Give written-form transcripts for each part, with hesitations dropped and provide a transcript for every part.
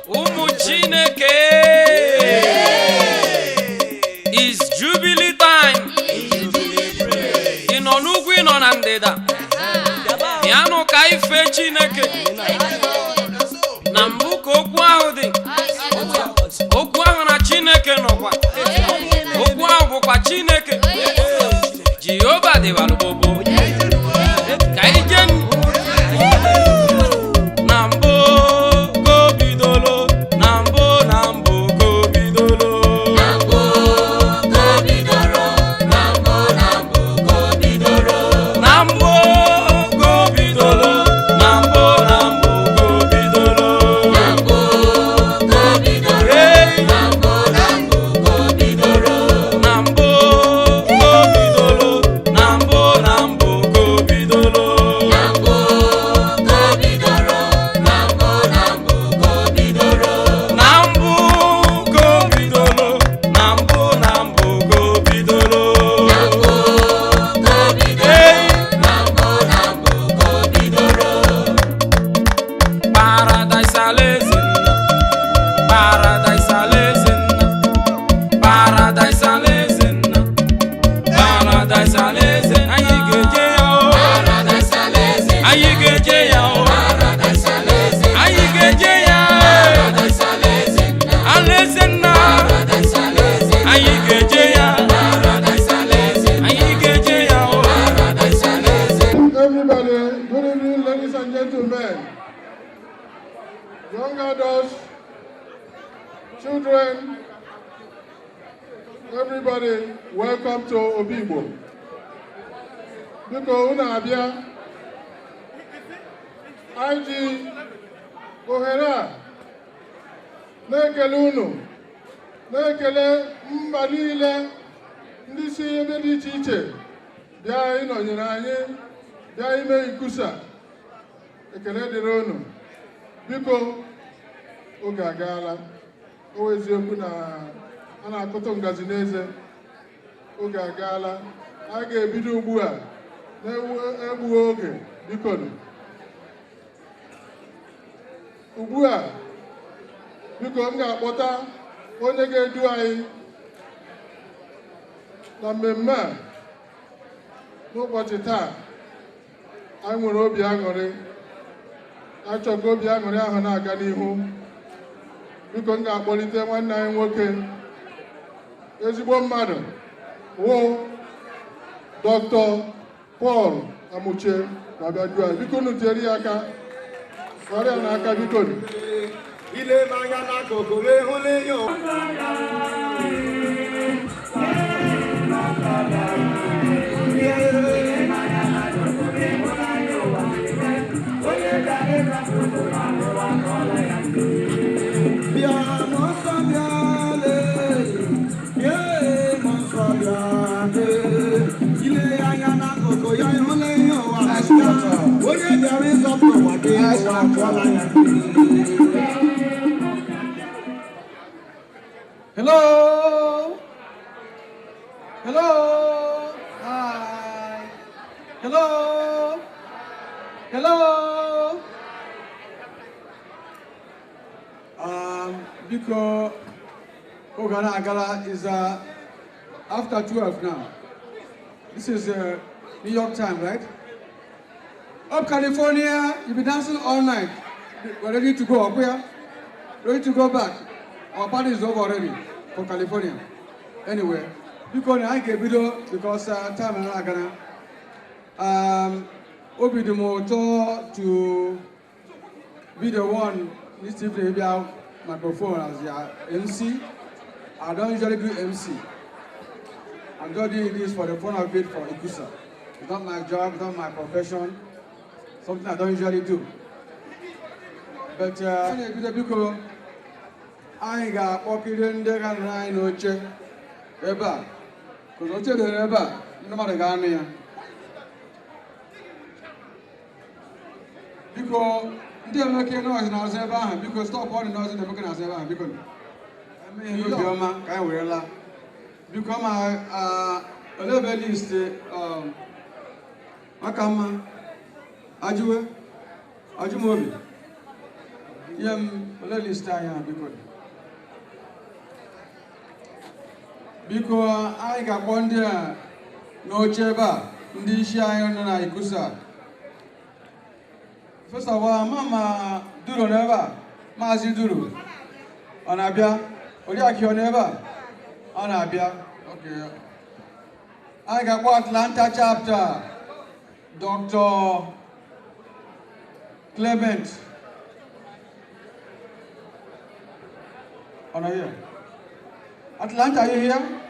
Ụmụ Chineke, is Jubilee time. Ị nọ n'ugwu, ị nọ na ndịda, ya nụ ka ife Chineke. Na mbụ ka okwu ahụ dị, okwu ahụ na Chineke nọkwa, okwu ahụ bụkwa Chineke. Jehova dịwara bobo ka ije na mbụ ka o bidoro, na mbụ ka o bidoro, na mbụ ka o bidoro, na mbụ ka o bidoro, na mbụ ka o bidoro, na mbụ ka o bidoro, na mbụ ka o bidoro, na mbụ ka o bidoro, na mbụ ka o bidoro, na mbụ ka o bidoro, na mbụ ka o bidoro, na mbụ ka o bidoro, na mbụ ka o bidoro, na mbụ ka o bidoro, na mbụ ka o bidoro, na mbụ ka o bidoro. Paradise alaeze nna, paradise alaeze nna, paradise alaeze nna, paradise alaeze anyị ga-eje ya o, paradise alaeze anyị ga-eje ya o, paradise alaeze anyị ga-eje ya, paradise alaeze nna, alaeze nna, paradise alaeze anyị ga-eje ya, paradise alaeze anyị ga-eje ya o, paradise alaeze. Everybody, good evening, ladies and gentlemen, young adults, children, everybody, welcome to Obigbo. Biko unu abịa, anyị ji ohere a na-ekele unu, na-ekele mba niile ndị si ebe dị iche iche bịa ịnọnyere anyị, bịa ime Iccusa. Ekele dịrị unu. Biko oge agaala, o eziokwu na a na-akụtụ ngazi n'eze. Oge agaala, a ga-ebido ugbu a na-egbughị oge. Biko ugbu a, biko m ga-akpọta onye ga-edu anyị na mmemme a n'ụbọchị taa. Anyị nwere obi aṅụrị, achọ ka obi aṅụrị ahụ na-aga n'ihu. Biko m ga-akpọlite nwanne anyị nwoke, ezigbo mmadụ, wụ Dr. Paul Amuche ma bịa duo anyị. Biko unu tiere ya aka, ọrịa n'aka. Biko ile manya n'akụkụ ịhụla ihe Hello? Hello? Hi. Hello? Hello? Because Gala is after 12 now. This is New York time, right? Up California, you'll be dancing all night. We're ready to go up here. Ready to go back. Our party is over already for California. Anyway, because I get video because time is not gonna. Obi the motor to be the one this evening. Maybe I have microphone as the MC. I don't usually do MC. I'm just doing this for the fun of it for Iccusa. It's not my job, it's not my profession. Something I don't usually do. But because I got walking in there and I know check. Eba, because I tell you, Eba, no matter Ghana. Because they make noise now, Zeba, because stop all the noise in the book and Zeba, because I mean, you can't wear la. Because my level is Makama, Ajue, Ajumobi. Let me start here because I got one there no cheba ndi shine na Iccusa. First of all, Mama Duro never, Mazi Duro. Anabia, Odiaki never. Anabia. Okay. I got one Atlanta chapter. Dr. Clement. Are you here? Atlanta, are you here?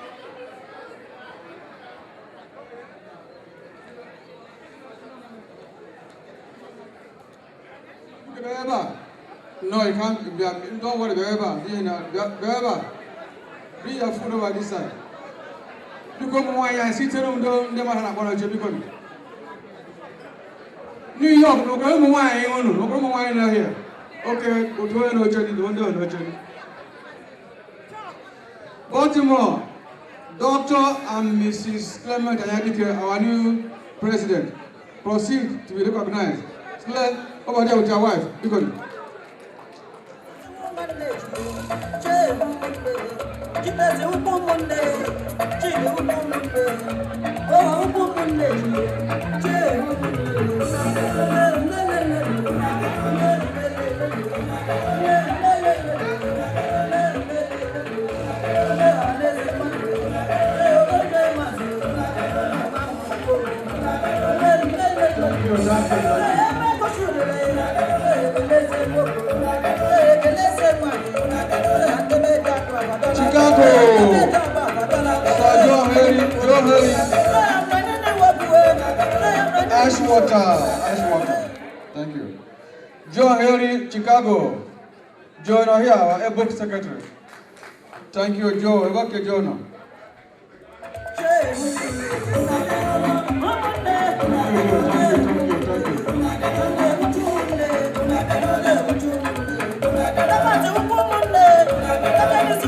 No, you can't. Don't worry, Beba. Bring your food over this side. Because why I sit around the Mahana because New York, no go why no go why here. Okay, go to no journey, don't do no journey. Baltimore, Dr. and Mrs. Clement Ayadike, our new president, proceed to be recognized. Clement, over there with your wife. Because Chicago, Ashwater. Thank you. John Henry, Chicago. Joe here, our book secretary. Thank you, Joe. Okay, Joe now.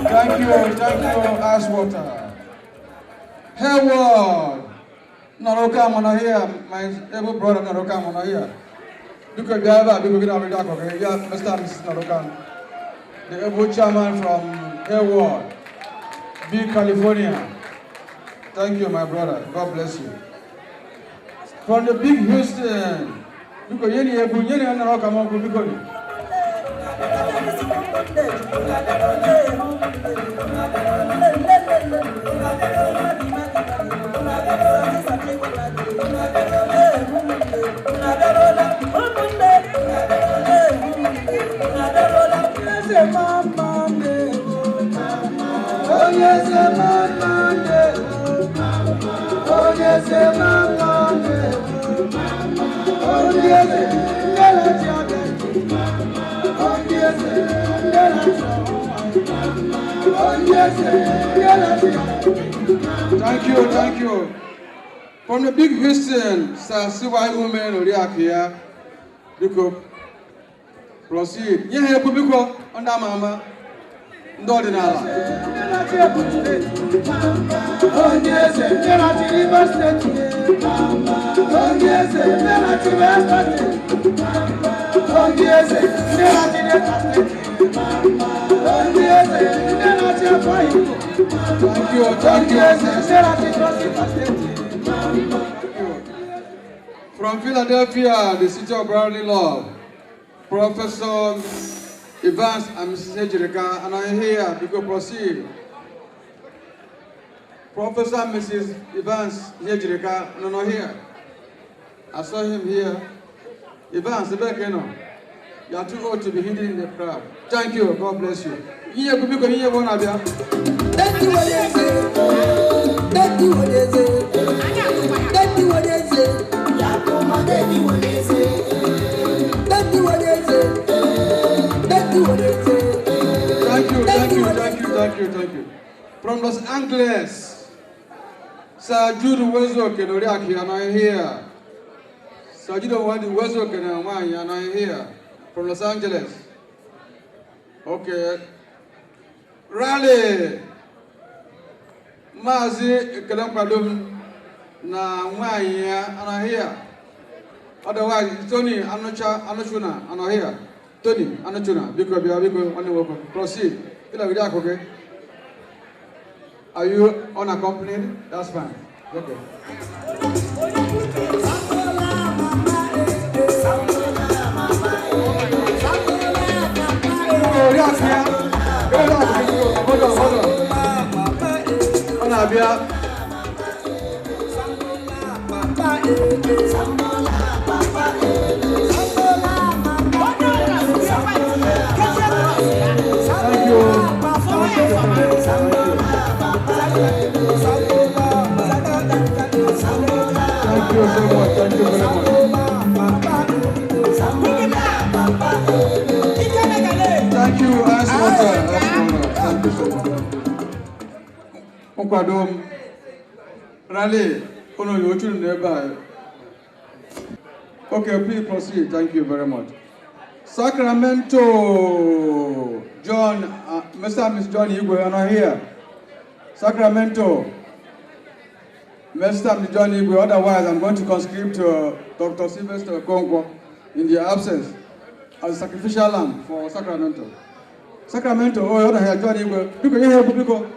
Thank you, Ashwater. Hayward, Naroka Mona here, my able brother Naroka Mona here. Look at Gala, because we have a okay? Yeah, Mr. and Mrs. Naroka, the able chairman from Hayward, Big California. Thank you, my brother. God bless you. From the Big Houston, because you need a good Naroka Mongo because. Thank you. From the Big Houston, Sir Siwai Women Oriakia, Biko, proceed. Yeah, Biko, under Mama, Ndodinala. Oh, yes, Thank you. From Philadelphia, the city of brotherly love, Professor Evans and Mrs. Ejirika, and I'm here because proceed. Professor and Mrs. Evans Ejirika, no here. I saw him here. Evans, the back, you are too old to be hidden in the crowd. Thank you. God bless you. Here, because here, one of you. Thank you, Thank you. From Los Angeles, Sir Jude Wezoke and Oriaki, and I'm here. Sir Jude Wezoke and I'm here. From Los Angeles. Okay. Rally. Mazi Kalampadum na Waya, and I'm here. Otherwise, Tony, Anochuna, and here. Tony, Anochuna, because proceed. Okay. Are you unaccompanied? That's fine. Okay. Hold on. Thank you so much. Thank you very much. Thank you, Aswater. Thank you so much. Okwadom, Raleigh, nearby. Okay, please proceed. Thank you very much. Sacramento, John, Mr. and Miss John Igwe are not here. Sacramento, Mr. and Miss John Igwe. Otherwise, I'm going to conscript Dr. Sylvester Okonkwo in their absence as a sacrificial lamb for Sacramento. Sacramento, oh, you're not here, John Igwe. People, you here, people.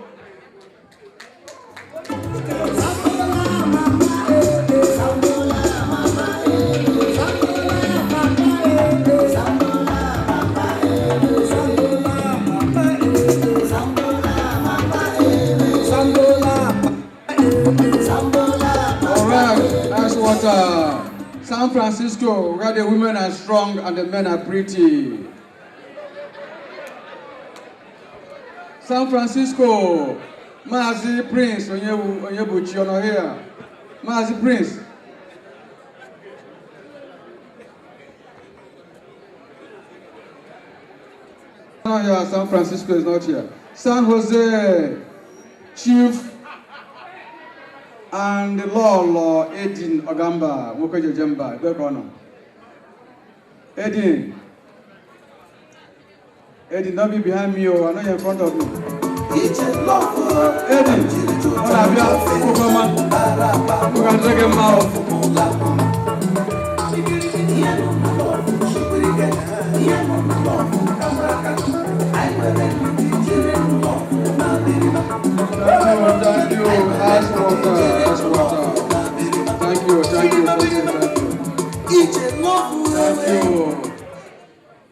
San Francisco, where the women are strong and the men are pretty. San Francisco, Mazi Prince, Onyebuchi, you're here. Mazi Prince. Not here, San Francisco is not here. San Jose, Chief and the law Edin Ogamba, Mokojo Jemba, Bekono. Edin, don't be behind me, or I know you're in front of me. Edin, you can take him out. Thank you, Aswater. Thank you.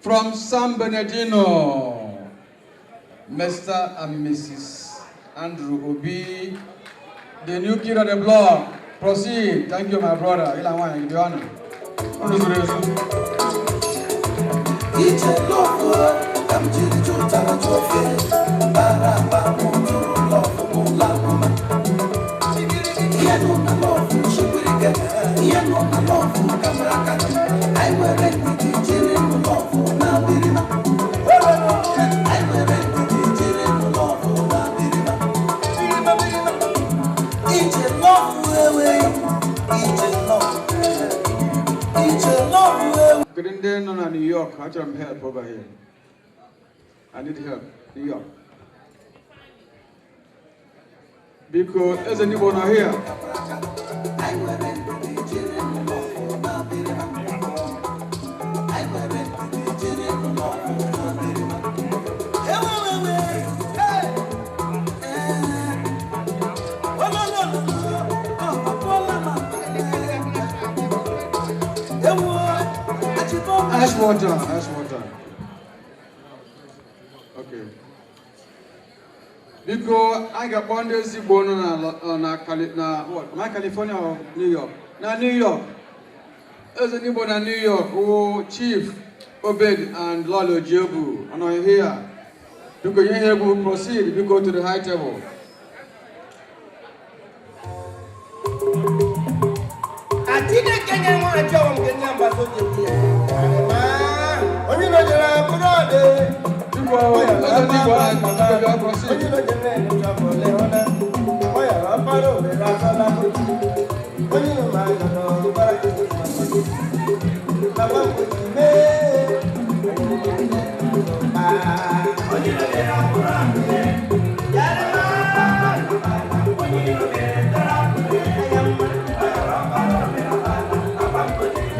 From San Bernardino, Mr. and Mrs. Andrew Obi, the new kid of the block. Proceed. Thank you, my brother. Couldn't they know New York? I need help over here. I need help. New York. Because there's anyone out here. Ashwater. Okay. Because I got one day born on California or New York? Now New York. There's anyone in New York who Chief Obed and Lalo Jebu and I'm here. Because you're here to proceed, we go to the high table.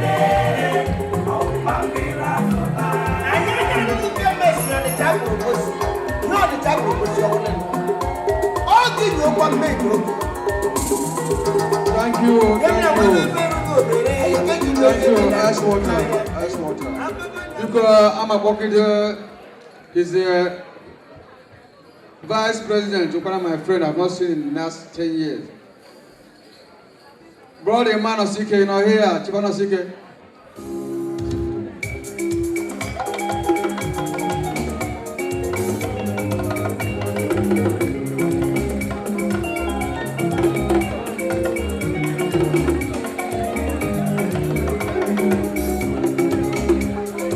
Yeah. Thank you. Ice water. Because I'm a pocket, is the vice president, one of my friend I've not seen in the last 10 years. Brother, man of CK, you know here, Chibana CK.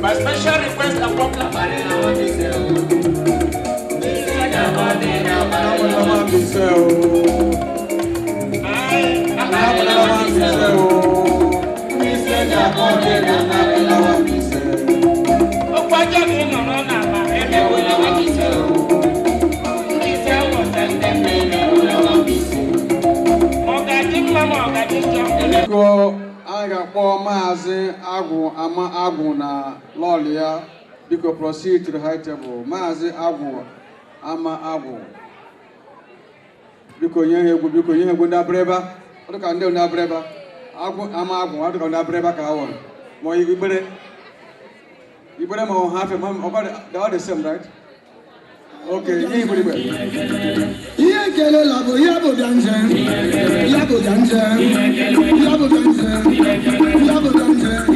By special request of popular I got 4 miles Agu na Lolia. Because proceed to the high table. Mazi Agu Ama Agu. Because you go na breba. What can do na breba? Agu Ama Agu. What can na breba kawan? More you better. You better more half a month. About the same, right? Okay, you better. Yeah, get a labo, yabo dancer, yabo dancer, yabo dancer, yabo dancer,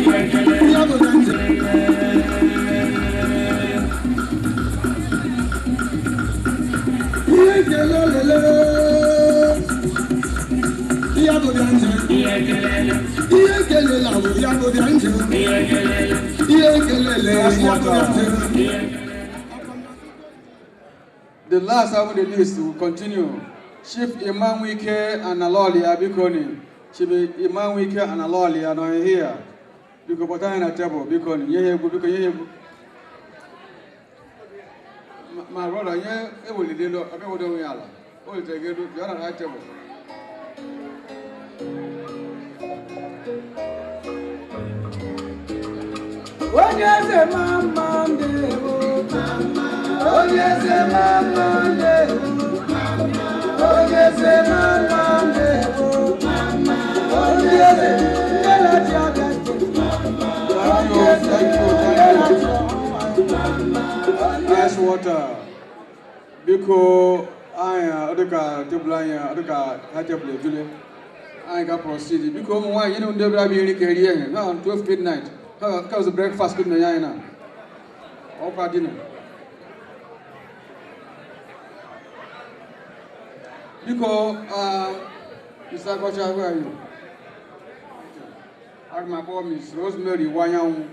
yabo dancer. Yeah, get a lele, yabo dancer, yeah, get a labo, yabo dancer, yeah, get a lele, yabo dancer. The last of the list will continue. Chief Imam Wike and Aloli Abikoni. Chief Imam Wike and Aloli are not here. Because what I table, Bikoni, you my brother, you will do it. I will do it. Oh, take it. You are not table. What is a mama? Oh yes, mama, oh yes, mama, oh yes, Ice water. Because I got proceeded. Because why you don't never be any career now 12 midnight. Because the breakfast couldn't now. Or for dinner. Because, Mr. Kocha, where are you? I'm my poor Miss Rosemary Wanyang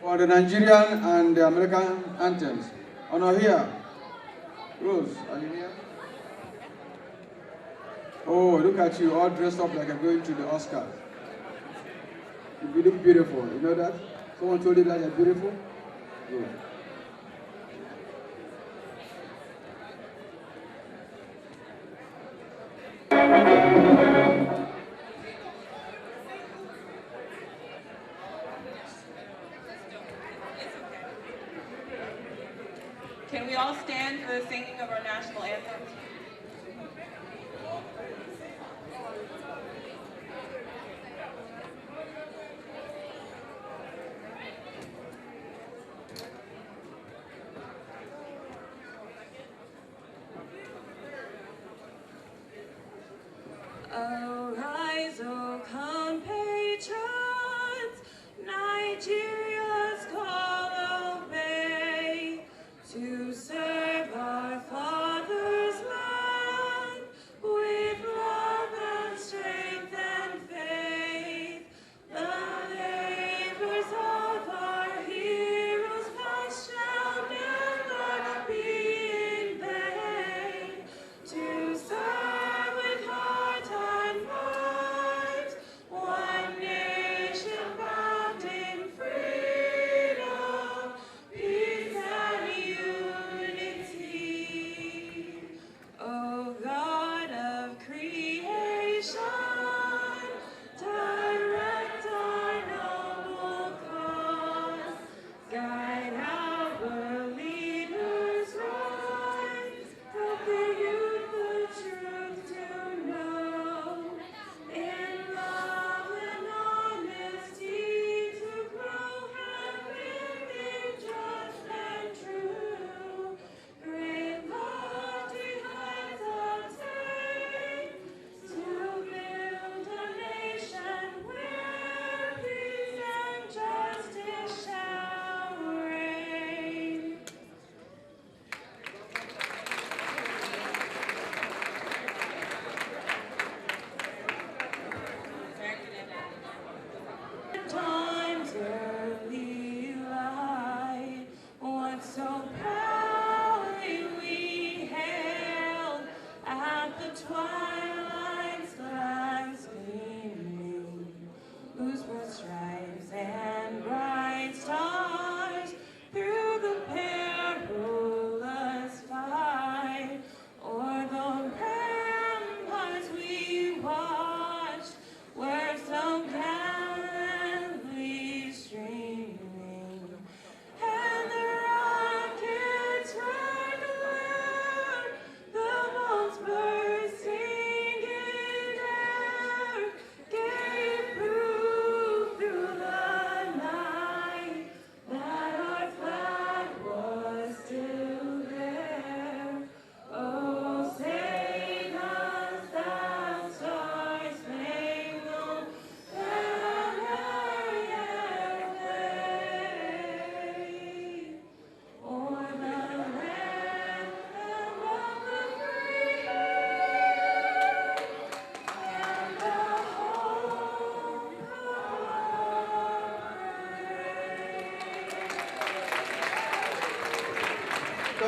for the Nigerian and the American anthems. Oh, no, here. Rose, are you here? Oh, look at you, all dressed up like I'm going to the Oscars. You look beautiful, you know that? Someone told you that you're beautiful? Good. Can we all stand for the singing of our national anthem?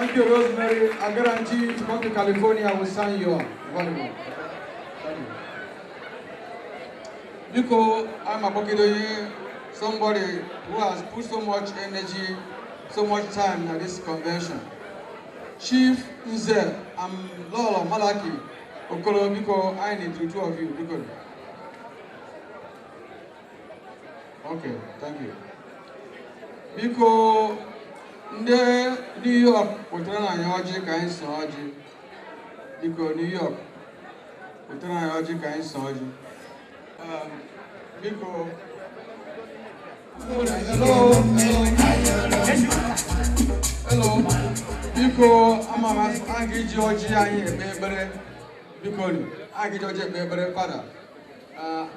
Thank you, Rosemary. I guarantee you to come to California, I will sign you up. Wonderful. Thank you. Because I'm a Bokidoye, somebody who has put so much energy, so much time at this convention. Chief Nze, I'm Lolo Malaki, Okolo, because I need the two of you. Because. Okay, thank you. Because New York, Utana Yaji Kain Soji. Because New York, Utana Yaji Kain Soji. Because. Hello. Because I'm Aggie Georgie, I am because Aggie Georgie, my father.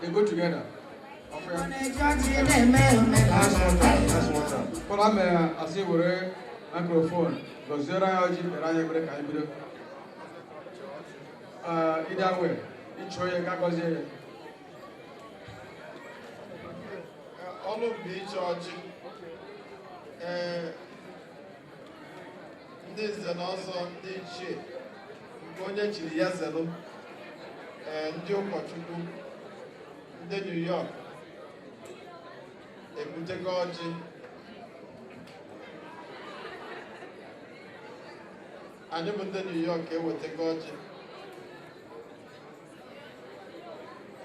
They go together. That's one time. But I'm a microphone. Because there are either way, each way all of the church, this is also the shape. Going to Yazelo and Joe Pachuku, the New York. Ebutegoji anyị bụ ndị New York ewetegoji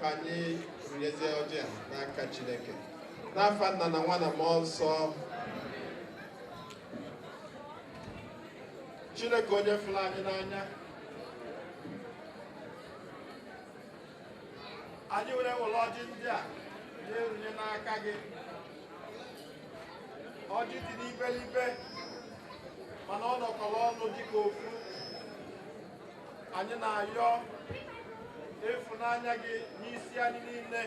ka anyị runyezie ọjị a n'aka Chineke n'afa Nna na Nwa na Mmụọ Nsọ. Chineke onye fụrụ anyị n'anya, anyị were ọjị ndị a na-erunye n'aka gị. Ọjị dị n'iberibe mana ọ nọkọrọ ọnụ dịka ofu. Anyị na-ayọ ịfụnanya gị n'isi anyị niile,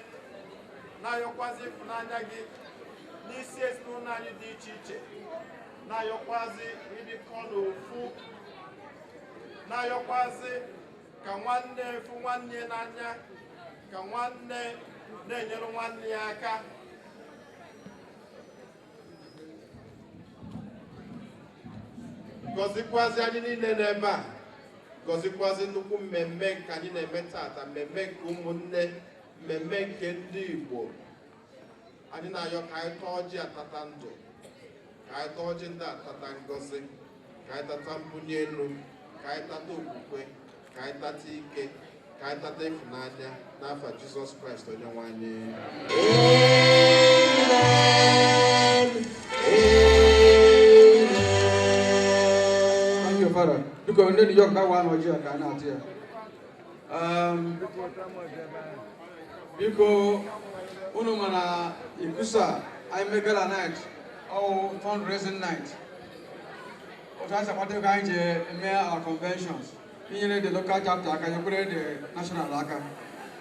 na-ayọkwazi ịfụnanya gị n'isi ezinụlọ anyị dị iche iche, na-ayọkwazi ịdịkọ n'ofu, na-ayọkwazi ka nwanne efu nwanne n'anya, ka nwanne na-enyere nwanne ya aka. Gọzikwazi anyị niile n'ebe a, gọzikwazi nnukwu mmemme nke anyị na-eme taata, mmemme nke ụmụnne, mmemme nke ndị Igbo. Anyị na-ayọ ka anyị taa ọjị atata ndụ, ka anyị taa ọjị ndị atata ngọzi, ka anyị tata mbunye elu, ka anyị tata okwukwe, ka anyị tata ike, ka anyị tata ịfụnanya n'afa Jizọs Kraịst Onyenwe anyị. Father, because in New York, that one was here, cannot here. Because Unumana Iccusa, I make Gala night, or fundraising night. Or that's about the kind of conventions. In the local chapter, I can put the national laka.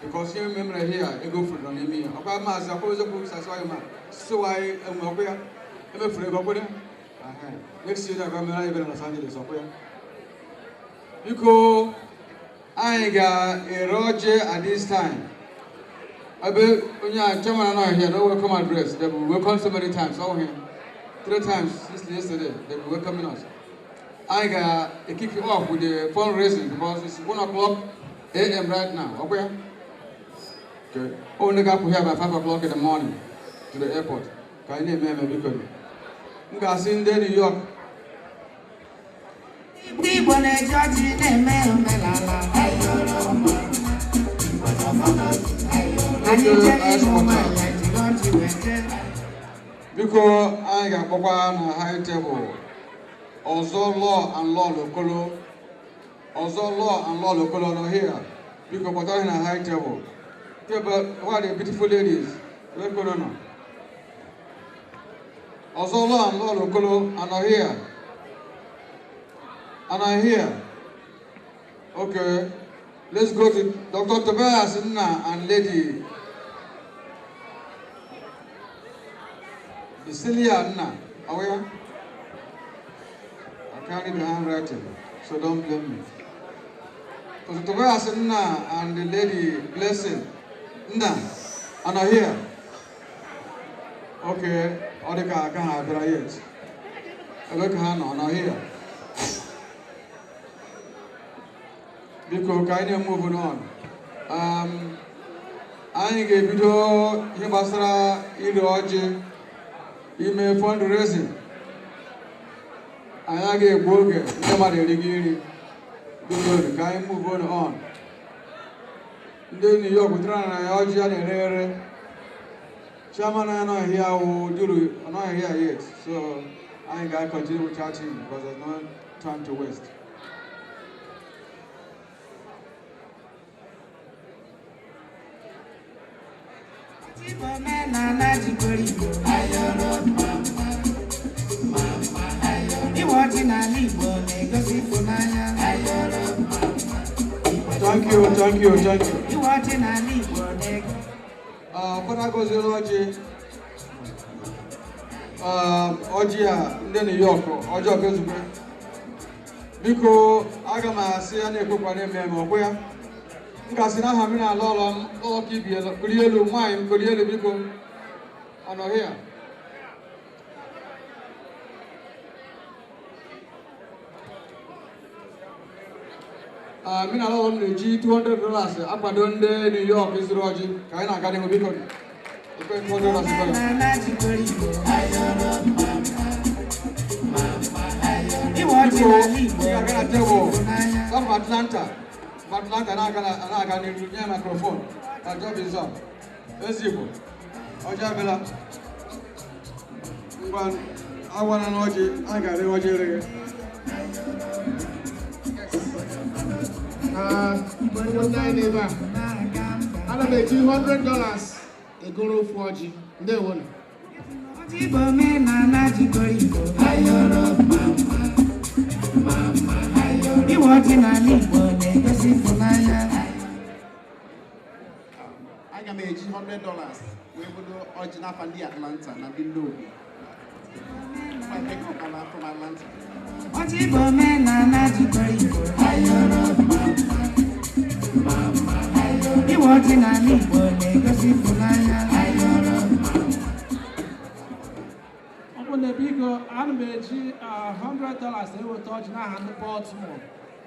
Because you remember here, you go for the enemy. About my suppose the books, I saw him. So I am aware. I'm afraid of it. Next year, I'm going to live in Los Angeles. Because I got a Roger at this time. I bet when you're German and here, no welcome address. They will welcome so many times. Over here, 3 times since yesterday, they will welcome us. I got a kick you off with the fundraising because it's 1:00 a.m. right now. Okay? Okay. Only got to here by 5:00 in the morning to the airport. Can you name me because I'm in New York. Because I got Papa on a high table. Also law and law local. Also law and law local are here. Because Papa on a high table. But what are beautiful ladies? What's going on? Also law and law local are here. And I'm here. Okay. Let's go to Dr. Tobias and Lady Cecilia Anna. Are we? I can't read the handwriting, so don't blame me. Dr. Tobias and the Lady Blessing Nna are here. Okay. Or the car can't have it yet. I look at her now, here. Because kind of moving on. I get video Himasra Iroji, email fundraising. I get Boga, somebody again. Good, kind moving on. Then New York with Rana Oji and Rere. Chairman, I know here will do, I'm not here yet, so I ain't got to continue chatting because there's no time to waste. Thank you. What goes in Oji, New York, Ojo Bezube. Because I got my CNA Copa where Casina Hamina Lolom, or keep you, Kurielu mine, Kurielu Biko, on here. Mina alone the $200 up and down there New York is Roger. Kaina Academy Biko. Some Atlanta, I can use your microphone. My job is up. Let's see. Ojabela. I want to know you. I got it. I pay $200 a guru for you. They won. I can pay $100. We will do original from the Atlanta and I didn't know. I pick up from Atlanta. I'm $100 they will touch now and the Baltimore.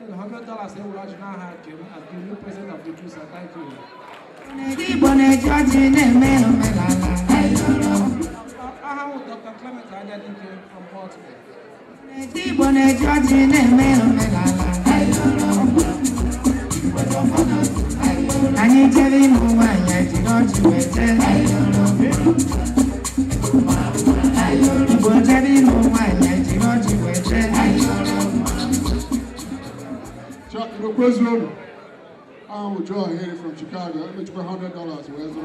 $100 they will touch now and give you president of the Iccusa. Thank you. I have Dr. Clement came from Baltimore. I'm Joe here from Chicago. Let me pay $100. Where's the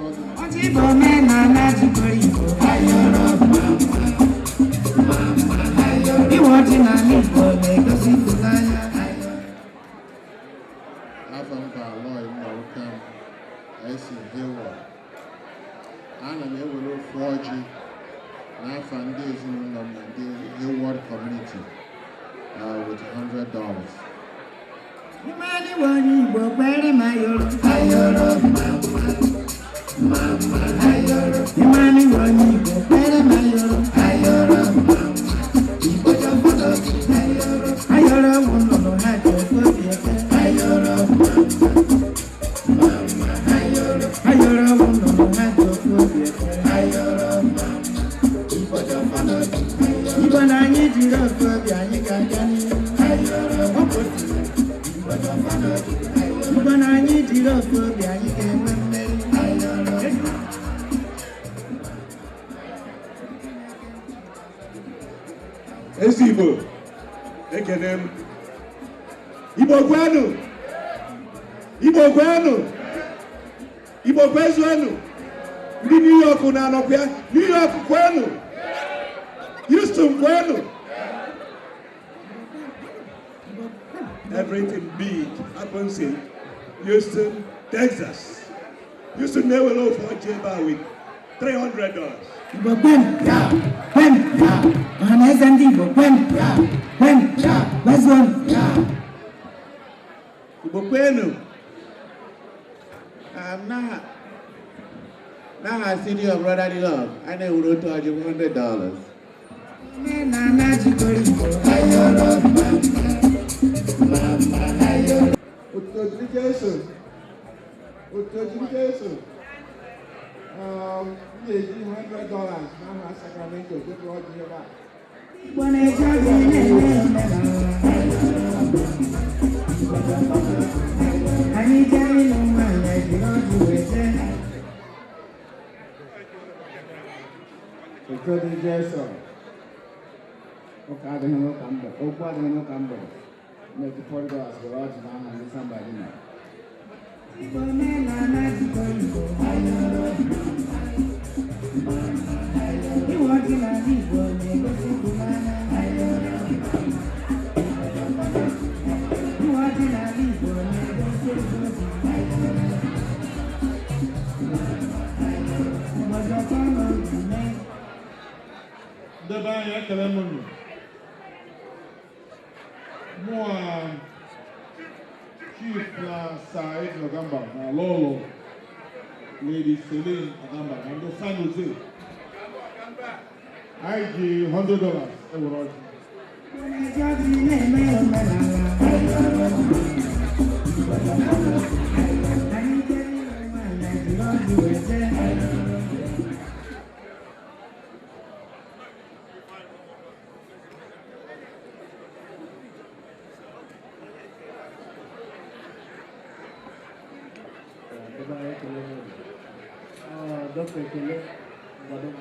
community with $100. IGBO, ekenem. Igbo kwenu, Igbo kwezwenu. Ndi New York na anokwa, New York kwenu, Houston kwenu. Everything big happens in Houston, Texas. Houston never low for Jeba with $300. Igbo kwenu, kwenu. Organize and Igbo kwenu, kwezwenu. Igbo kwenu. Now I see your brotherly love. I know we don't charge you $100. Delegation. Delegation. $100 now Sacramento. Good Lord, you back. Delegation. Okay, I don't know number. Okay, I don't know number. Make the $40 garage now and somebody now. Chief Said Logamba, Lolo, Lady Celine Agamba, and the San Jose. IG $100. Dr. Kele, Madam,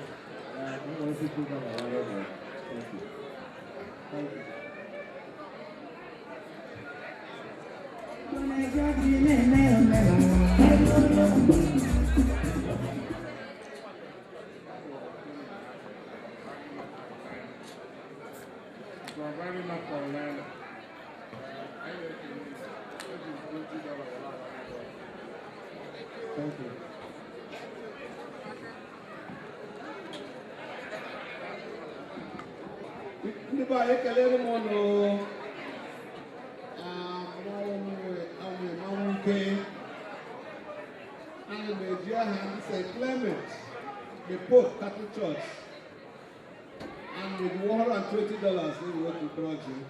Thank you. Ndị be anyị kelere m ọnụ nke ana m eji aha St. Clement, the Pope Catholic Church, and with $120 in the local project.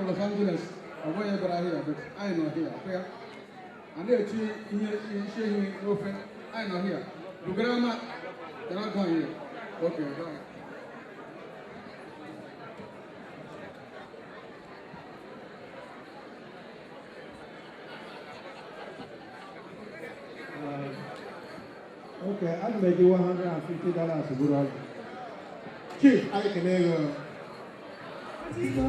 Los Angeles, away but I hear, but I know here. And they see sharing open, I know here. The grammar, they're not going here. Okay, bye. Okay, I'm going to give $150 to Guru. Chief, I can hear IGBO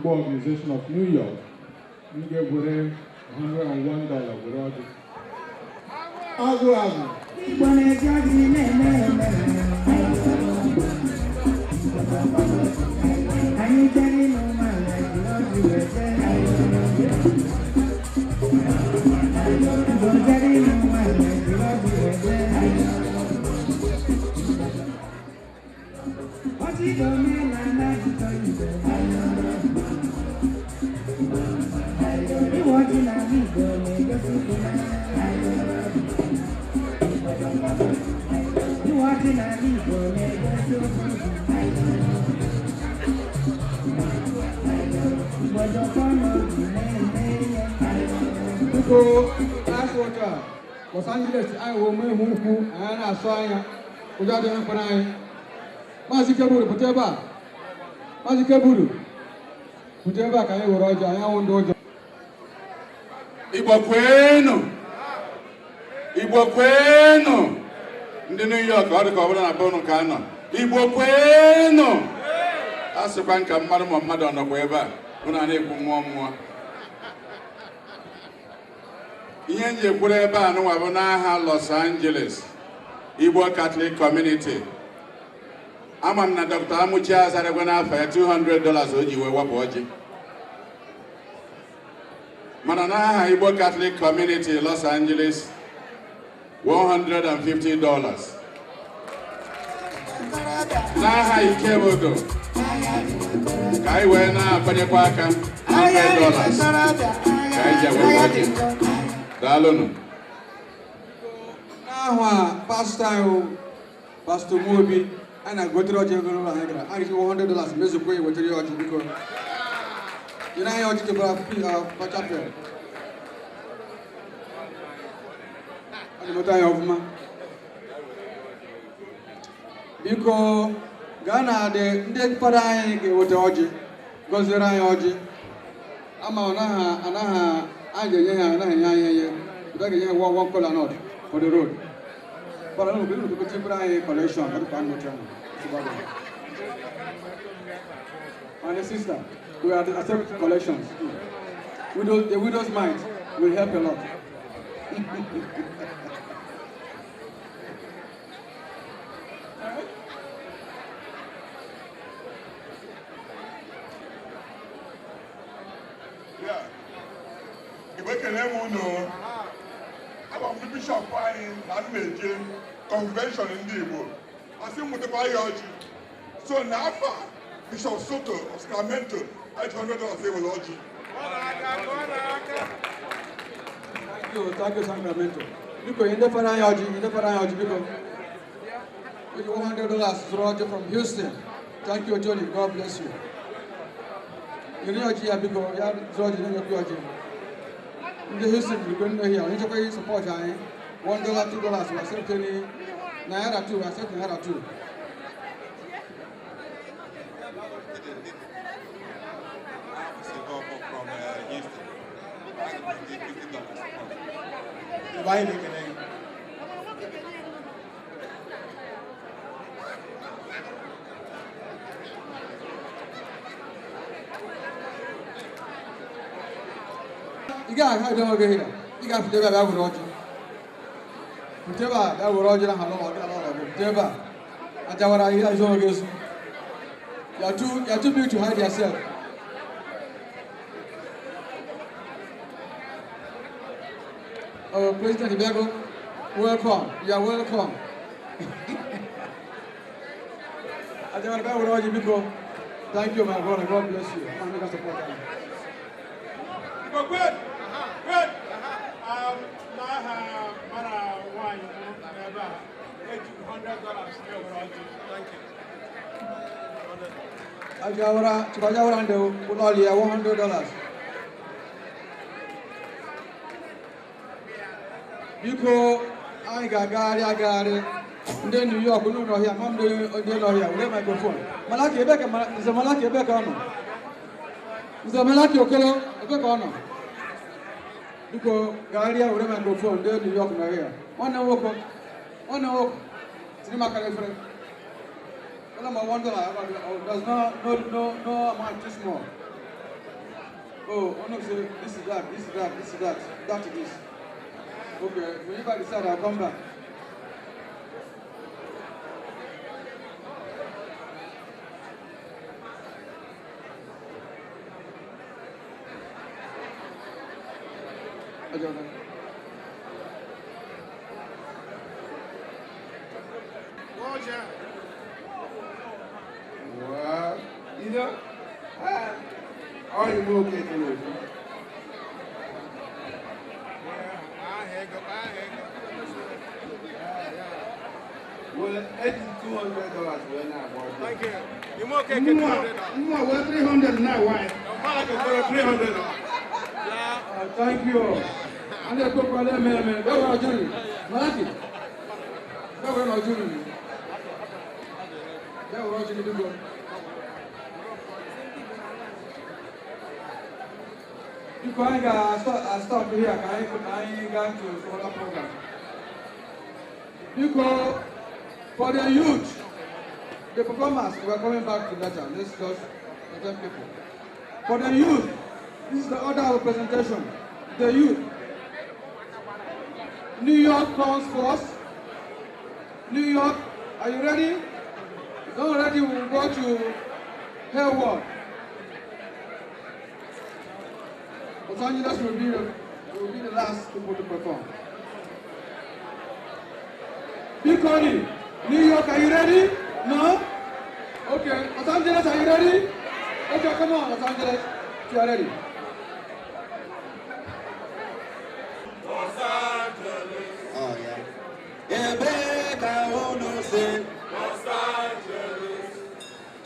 Organization of New York. We gave $101. Los Angeles, I will move and I saw you without any plan. Mazikaburu, whatever. Mazikaburu, whatever can you Roger? I won't do. Igbo ndị New York ọ dị ka ọ bụla na bọnụ ka nọ Igbo kwenu asịkwa nka mmadụ ma mmadụ ọnọkwa ebe a unu na-ekwu mmụọ ihe nji ekwuru ebe a nụnwa bụ n'aha Los Angeles Igbo Catholic Community ama m na Dr. Amuchi azaregwe n'afọ ya $200 o ji wee wepụ ọjị mana n'aha Igbo Catholic Community Los Angeles $150. N'aha Iccusa, ka anyị wee na-akpanyekwa aka $100 ka anyị ji wee ọjị. Daalụnụ. N'aha Pastor Mobi, a na-egotere ọjị ego n'ụlọ anyị gara. Anyị ji $100 mezukwa ewetere ya ọjị biko. Nyere anyị ọjị chekwara chapel. A na-emeta anyị ọfụma. Biko gaa na ndị mkpara anyị ga-eweta ọjị, gọziere anyị ọjị. Ama anaghị anyị ga-enye ya anaghị enye anyị ihe. Ụda ga-enye ya one kola nut for the road. But I don't know, we can anyị collection. And the sister, we are accepting collections. The widow's mite will help a lot. Bishop anyị na convention ndị Igbo asị mụtakwa ya ọjị. So n'afọ Bishop Soto of Sacramento $800 ewere ọjị. Thank you, Sacramento. Biko, you never anyị ọjị biko. With $100 for ọjị from Houston. Thank you, Johnny. God bless you. You need ọjị ya biko, ya zụrụ ọjị na-enye ọjị. Ndị Houston biko nne here, onye chekwa support anyị. $1, $2, we accept any naira too, we accept naira too. Why make it? You got how don't go here. You got to do that with Roger. Muteba, that were Roger and Hello, Muteba. And Jawara is all against you. You're too big to hide yourself. Oh, President Ibego, welcome. You are welcome. Ajawara, that were Roger Biko. Thank you, my brother. God bless you. I'm going to support you. Good. Good. Thank you. Ajawara and Ulolia $100. Biko, I got it. Then New York, we don't know here. Mom, they know here. We have microphone. Malaki Ebeka is a Malaki Ebeka. Is a Malaki Okelo Ebeka? Because Galia, we have microphone. They New York, now here. On a walk. Cinema friend. $1. There's no amount too small. Oh, no, say this is that. That it is. Okay, whenever I decide, I'll come back. I don't know. Well, you know, all the more okay to lose. Well, $200 when I bought it. Thank you. You more cake $200. No, well, $300 now, why? $300. Thank you. And they go for them, man. Where are you? Malaki. Where are you? Where are you to go? You can't stop here. I got to other program. You go for the youth. The performers, we are coming back to later. Let's just present people. For the youth, this is the order of presentation. The youth. New York comes first. New York, are you ready? If you're not ready, we'll go to Hayward. Los Angeles will be the last people to perform. Big Connie, New York, are you ready? No? Okay. Los Angeles, are you ready? Okay, come on, Los Angeles. You are ready. Los Angeles. Oh, yeah. Ebeka ono se. Los Angeles.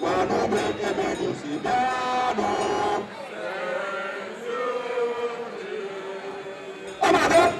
Wano beke medo si biano. Oh my God.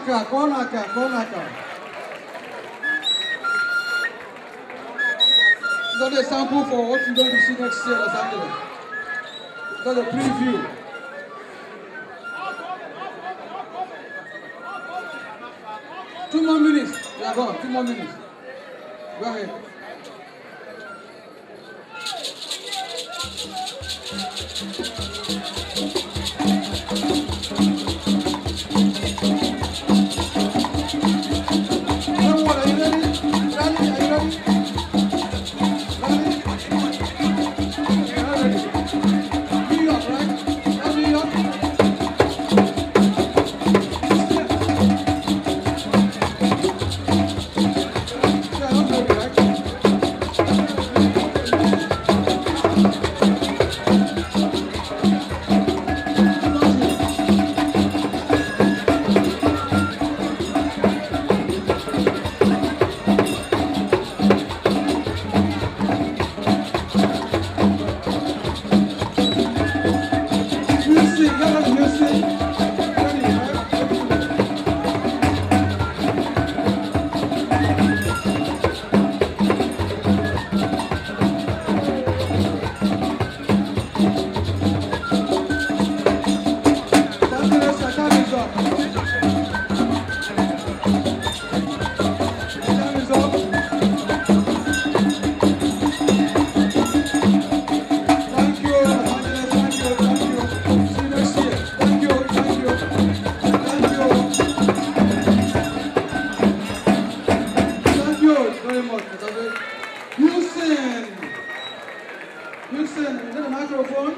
Konaka. Got a sample for what you're going to see next year in Los Angeles. Got a preview. Two more minutes. We are gone. 2 more minutes. Go ahead. Everyone, are you ready? Are you ready? Houston, is that a microphone?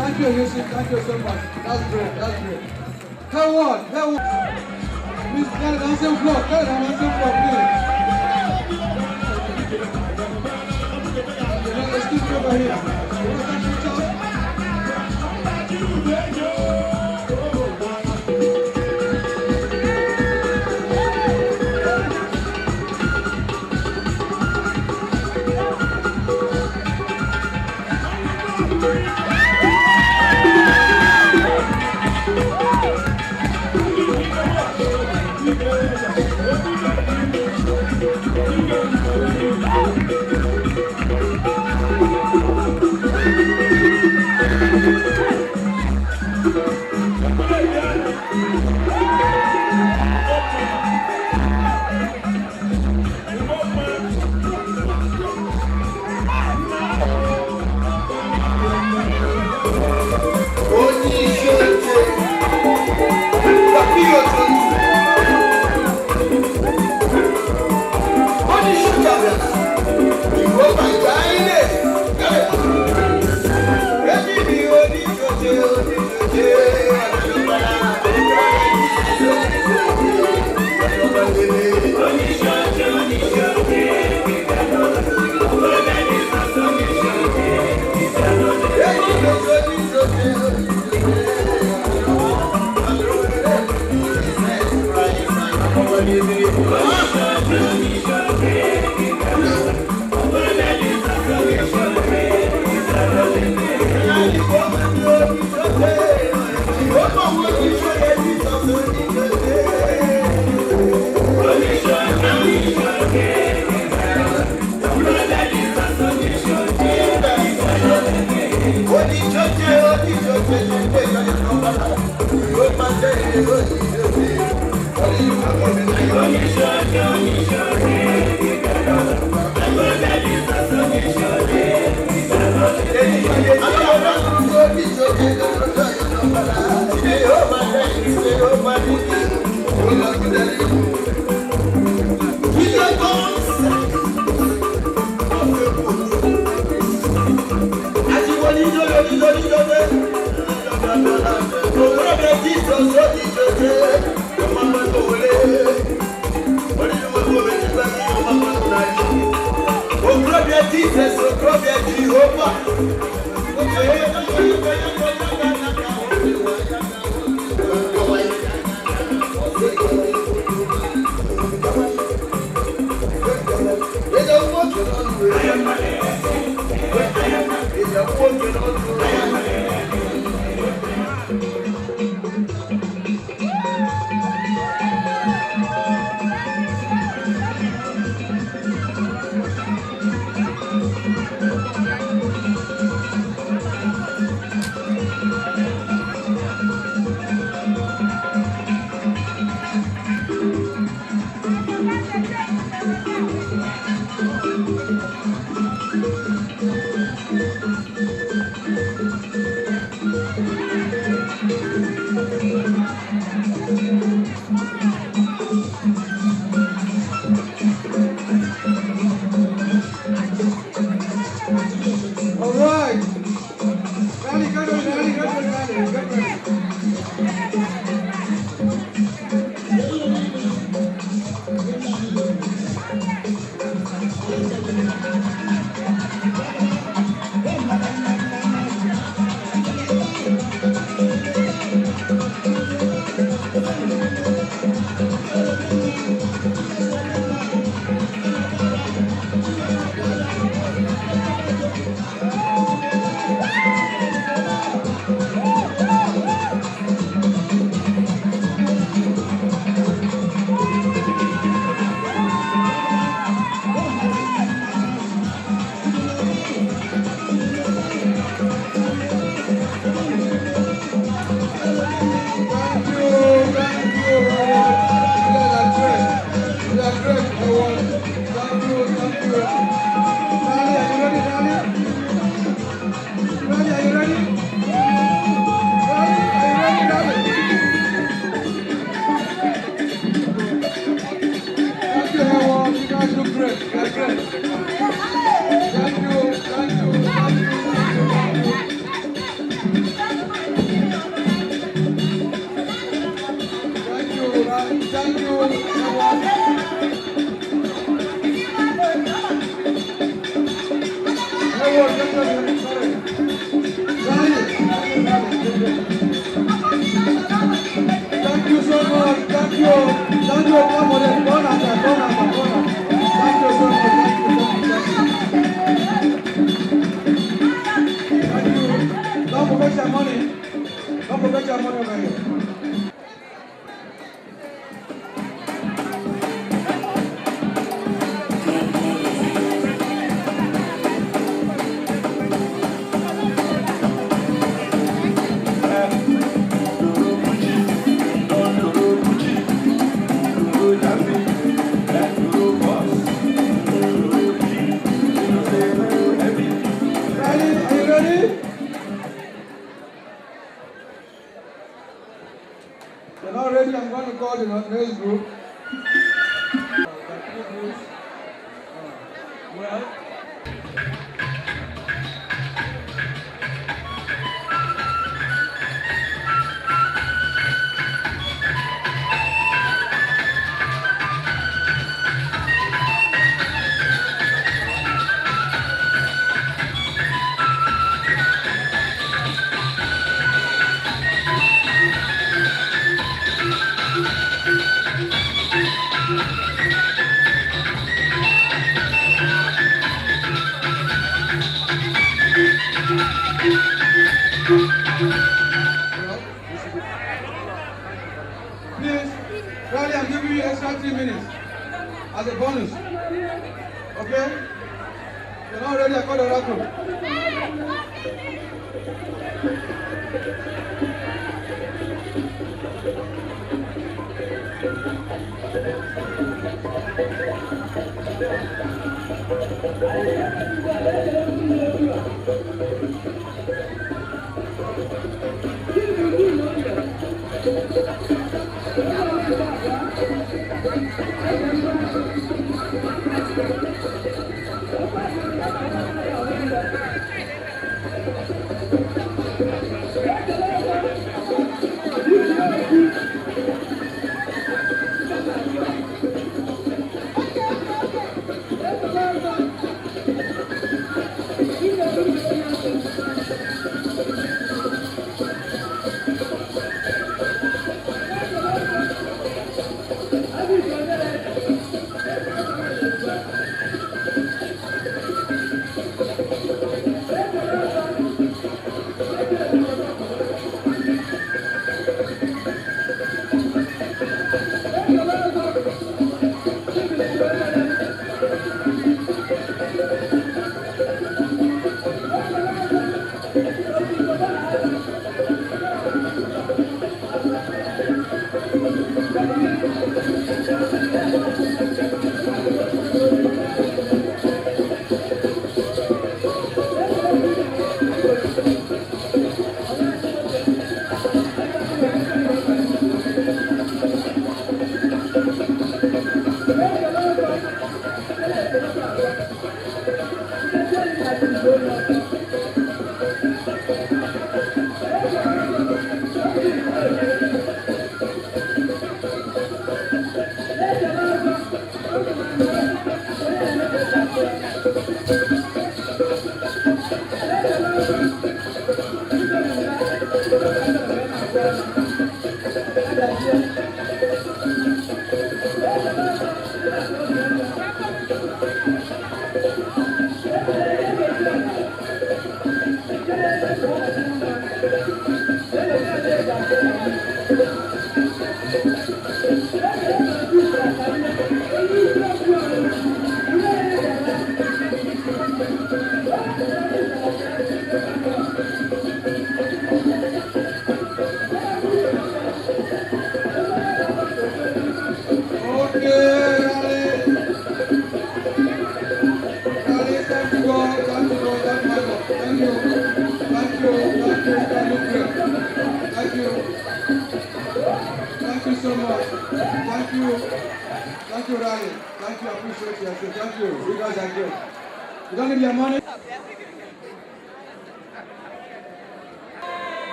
Thank you, Lucy. Thank you so much. That's great. That's great. Howard. Please, get an answer floor. Get an answer floor, please. Let's keep over here. You want to take pictures?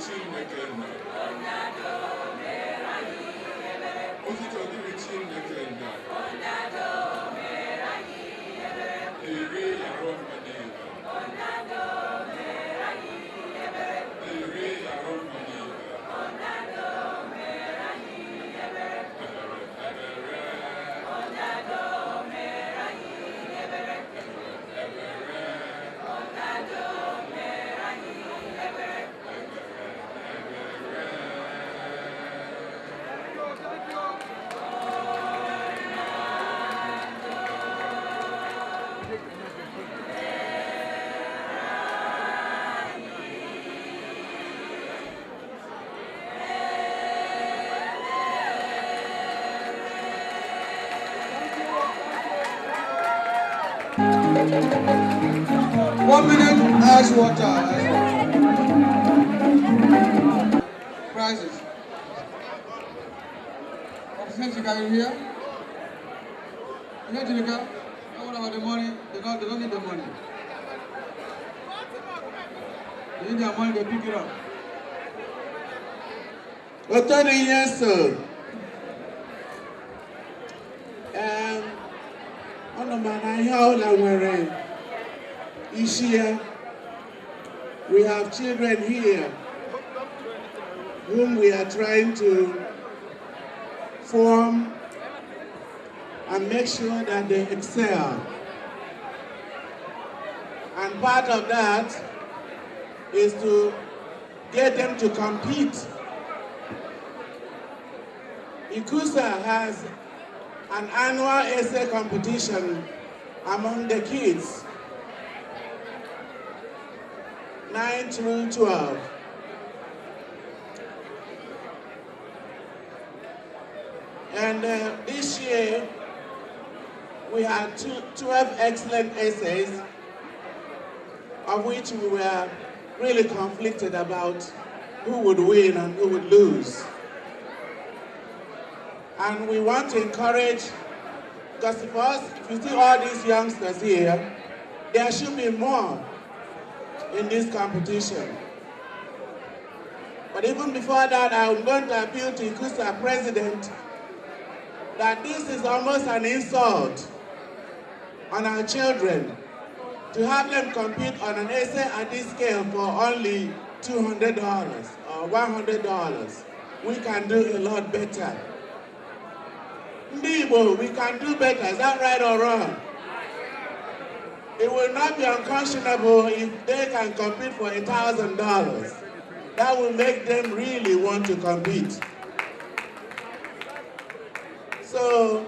Chineke nna. Otito dịrị Chineke nna. Eri yarọ mmanya ibe. Eri yarọ mmanya ibe. One minute, ice water. Prizes. Representative, are you here? You know, Jinika, what about the money? They don't need the money. They need their money, they pick it up. Attorney, yes, sir. We have children here whom we are trying to form and make sure that they excel. And part of that is to get them to compete. Iccusa has an annual essay competition among the kids, 9 through 12. And this year, we had 12 excellent essays, of which we were really conflicted about who would win and who would lose. And we want to encourage, because for us, if you see all these youngsters here, there should be more in this competition. But even before that, I'm going to appeal to Iccusa President that this is almost an insult on our children to have them compete on an essay at this scale for only $200 or $100. We can do a lot better. IGBO, we can do better. Is that right or wrong? It will not be unconscionable if they can compete for $1,000. That will make them really want to compete. So,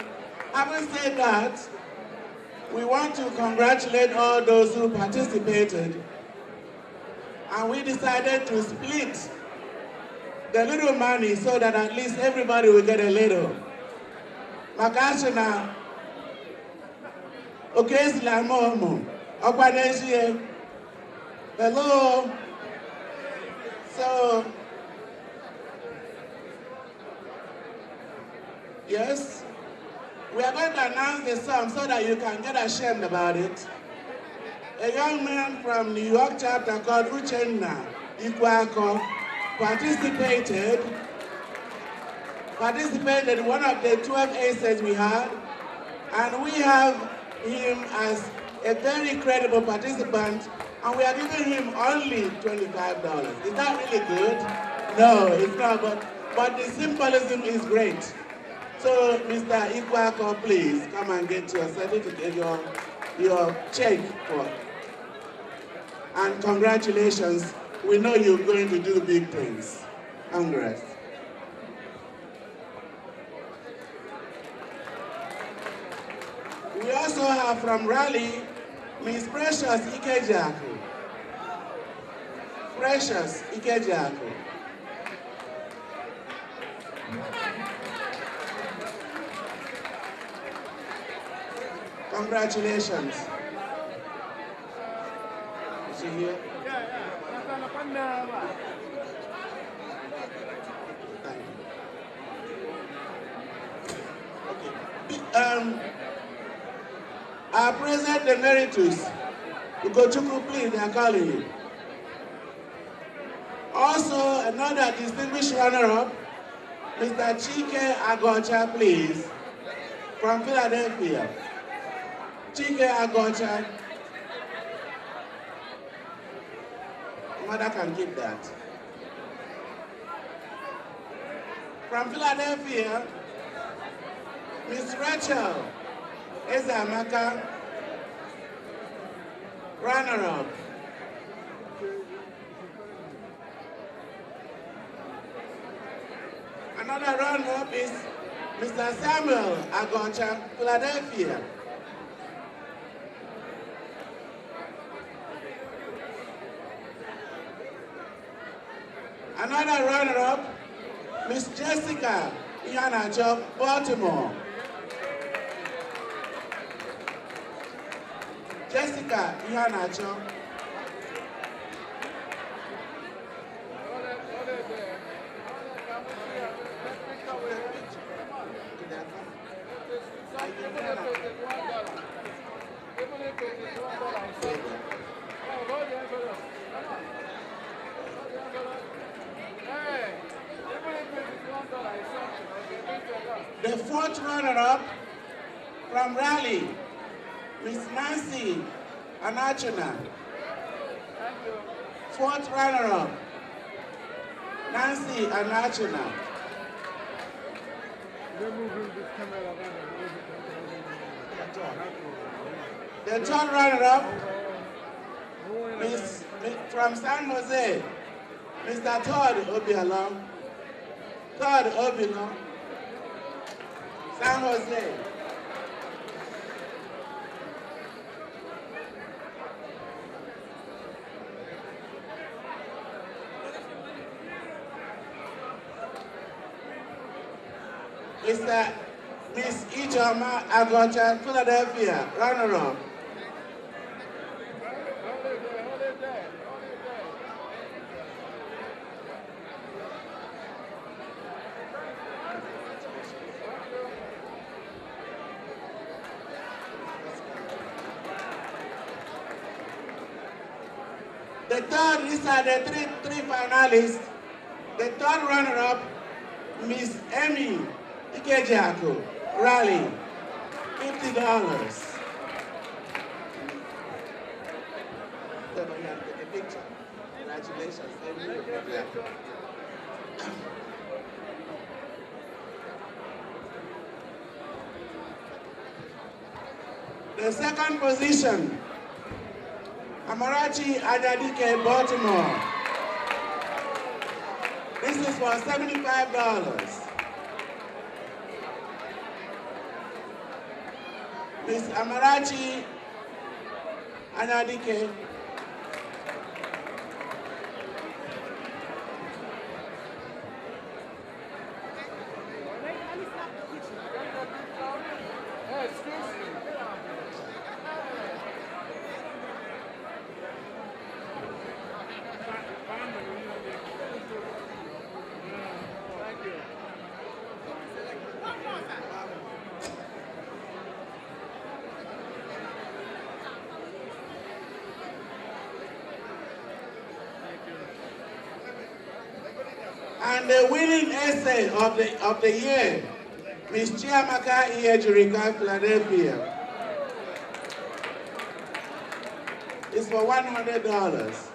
having said that, we want to congratulate all those who participated. And we decided to split the little money so that at least everybody will get a little. Makashina, okay, Slamomo, Okwanesie, hello. So, yes, we are going to announce the sum so that you can get ashamed about it. A young man from New York chapter called Uchenna Ikwako participated in one of the 12 essays we had, and we have him as a very credible participant, and we are giving him only $25. Is that really good? No, it's not, but the symbolism is great. So, Mr. Ikwako, please come and get your certificate, your check for it. And congratulations, we know you're going to do big things. Congrats. We also have from Raleigh, Miss Precious Ikejaku. Precious Ikejaku. Congratulations. Is she here? Thank you. Okay. Our President Emeritus, Ugochukwu, please, they are calling you. Also, another distinguished runner-up, Mr. Chike Agocha, please, from Philadelphia. Chike Agocha. Mother can keep that. From Philadelphia, Miss Rachel Ezamaka, runner-up. Another runner-up is Mr. Samuel Agocha, Philadelphia. Another runner-up, Miss Jessica Iheanacho, Baltimore. Jessica Iheanacho. The fourth runner-up from Raleigh, Miss Nancy Anachuna. Fourth runner-up, Nancy Anachuna. The third runner-up, Miss from San Jose, Mr. Todd Obialong. Todd Obialong, San Jose. Mr. Miss Ijoma Agocha, Philadelphia, runner-up. The third, these are the three finalists. The third runner-up, Miss Emmy Ikejiako, Raleigh, $50. Take a picture. Congratulations, Emmy. The second position, Amarachi Adadike, Baltimore. This is for $75. Miss Amarachi Adadike. And the winning essay of the year, Miss Chiamaka Iyejurika, Philadelphia. It's for $100.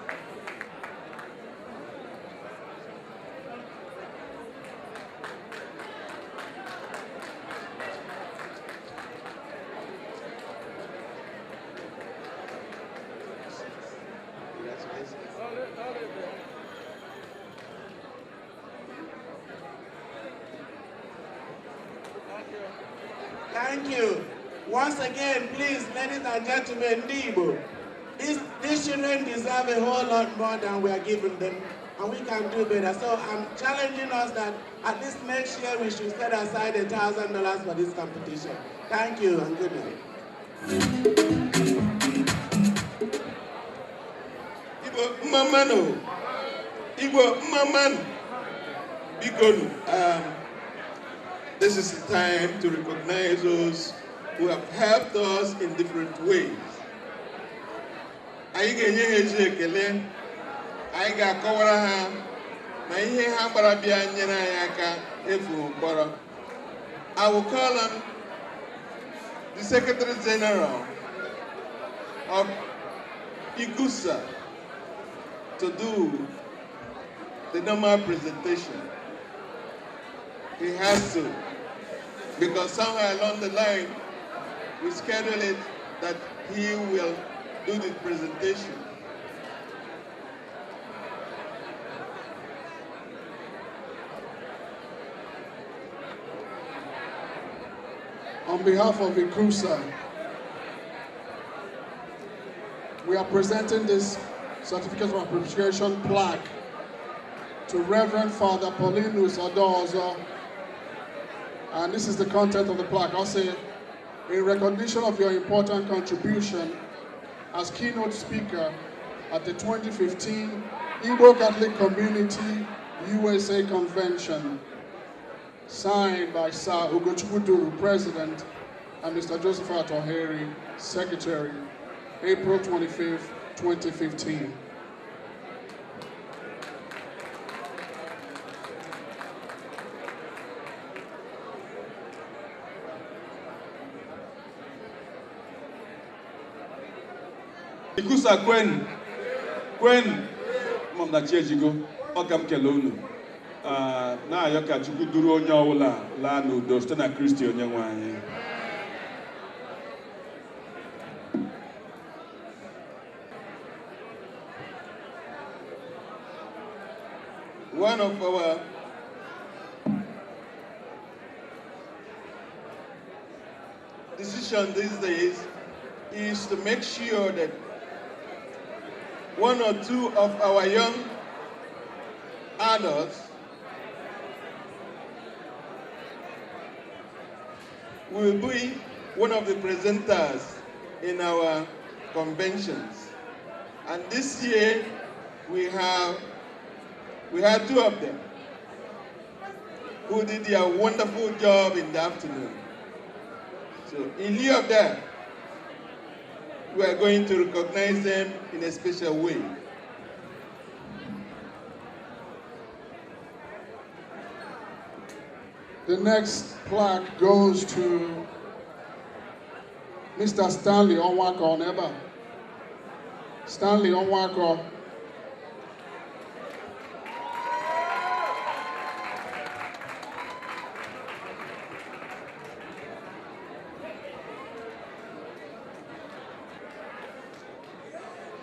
Thank you. Once again, please, ladies and gentlemen, Igbo, these children deserve a whole lot more than we are giving them, and we can do better. So I'm challenging us that at least next year we should set aside $1,000 for this competition. Thank you and good night. Igbo Mamano, Igbo Maman, Bigonu. This is the time to recognize those who have helped us in different ways. Anyị ga-enye ha ezi ekele, anyị ga-akọwara ha na ihe ha gbara bịa nyere anyị aka efu mkpọrọ. I will call on the Secretary General of Iccusa to do the normal presentation. He has to, because somewhere along the line, we schedule it that he will do the presentation. On behalf of Iccusa, we are presenting this Certificate of Appreciation plaque to Reverend Father Paulinus Odozo. And this is the content of the plaque. I'll say, in recognition of your important contribution as keynote speaker at the 2015 Igbo Catholic Community USA Convention, signed by Sir Ugochukwu, President, and Mr. Joseph Atoheri, Secretary, April 25th, 2015. Iccusa kwen Mom na Chiejigo, Okam Kelonu. Na yoka Chukwu duru onye ọwụla laa n'udo site na Kristi onye nwe anyị. One of our decisions these days is to make sure that one or two of our young adults will be one of the presenters in our conventions. And this year we had two of them who did their wonderful job in the afternoon. So in lieu of that, we are going to recognize them in a special way. The next plaque goes to Mr. Stanley Onwako Oneba. Stanley Onwako.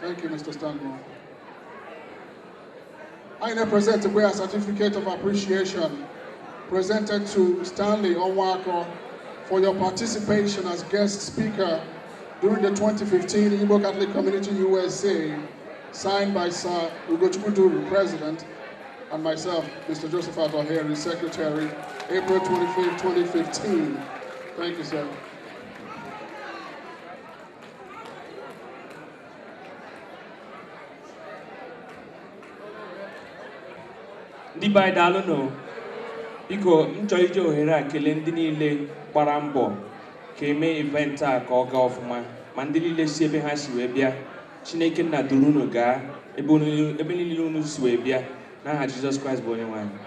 Thank you, Mr. Stanley. I now present a certificate of appreciation presented to Stanley Onwako for your participation as guest speaker during the 2015 Igbo Catholic Community USA, signed by Sir Ugochukwu, President, and myself, Mr. Joseph Atoheri, Secretary, April 25th, 2015. Thank you, sir. Ndị be anyị daalụnụ. Biko nchọ ije ohere a kelee ndị niile gbara mbọ ka eme event a ka ọ gaa ọfụma, ma ndị niile si ebe ha si wee bịa. Chineke nna duru unu gaa ebe niile unu si wee bịa n'aha Jizọs Kraịst bụ onye nwe anyị.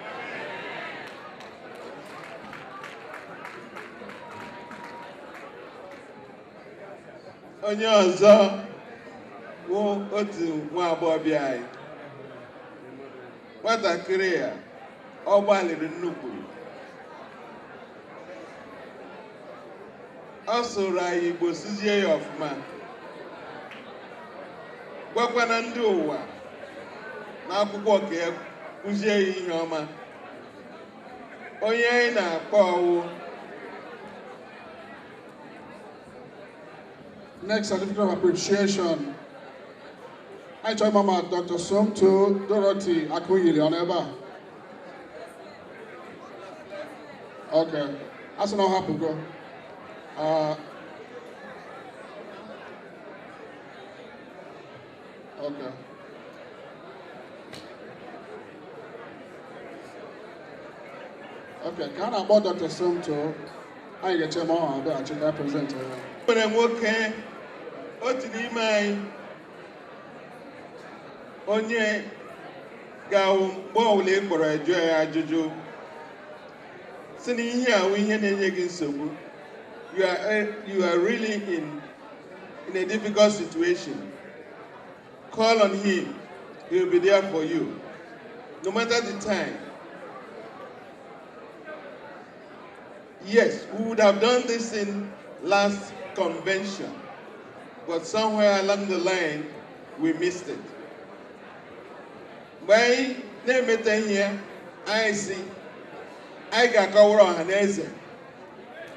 Onye ọzọ bụ otu nwa agbọghọbịa anyị. Nwatakịrị ya ọ gbalịrị nnukwu. Ọ sụrụ anyị Igbo sụzie ya ọfụma. Gwakwana ndị ụwa n'akwụkwọ ka ya kụzie ya ihe ọma. Onye anyị na-akpọ ọwụ. Next certificate of appreciation. I join Mama Dr. Somto Dorothy Akuyili on Eba. Okay, that's not happen, go. Okay. Okay, can I about Dr. Somto? I get your mom, I'll actually present her. When I'm okay, otu n'ime anyị onye ga mgbe ole kpọrọ eju ya ajụjụ si na ihe a wụ ihe na-enye gị nsogbu. You are really in a difficult situation. Call on him. He will be there for you, no matter the time. Yes, we would have done this in last convention, but somewhere along the line, we missed it. By name here, I see. I got cover on Hanese.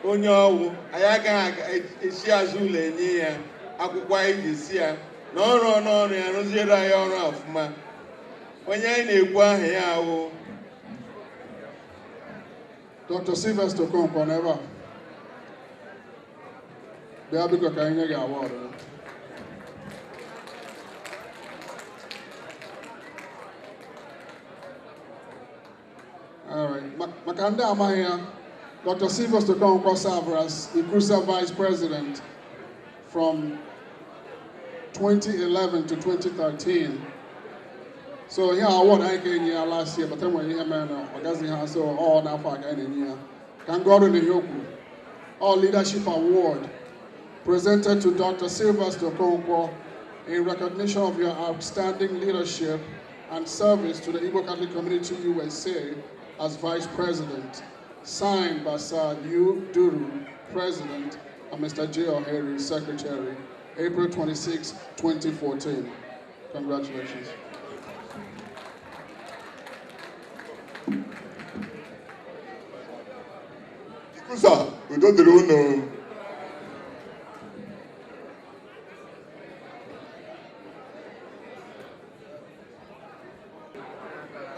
Onyo, I got a Shiazule near Akukwai this year. No, and Rosera of ma. When you're in a one here, Dr. Sylvester Okonkwo never. They are because I get award. All right. Makanda Amaya, Dr. Sylvester Okonkwo served as Iccusa Vice President from 2011 to 2013. So yeah, I won here last year, but then when you man, so all now for again here. Can go to the Yoku. All Leadership Award presented to Dr. Sylvester Okonkwo in recognition of your outstanding leadership and service to the Igbo Catholic Community USA as Vice President. Signed by Sir Liu Duru, President, and Mr. J. O'Hary, Secretary, April 26, 2014. Congratulations. Iccusa, udo dịrị unu.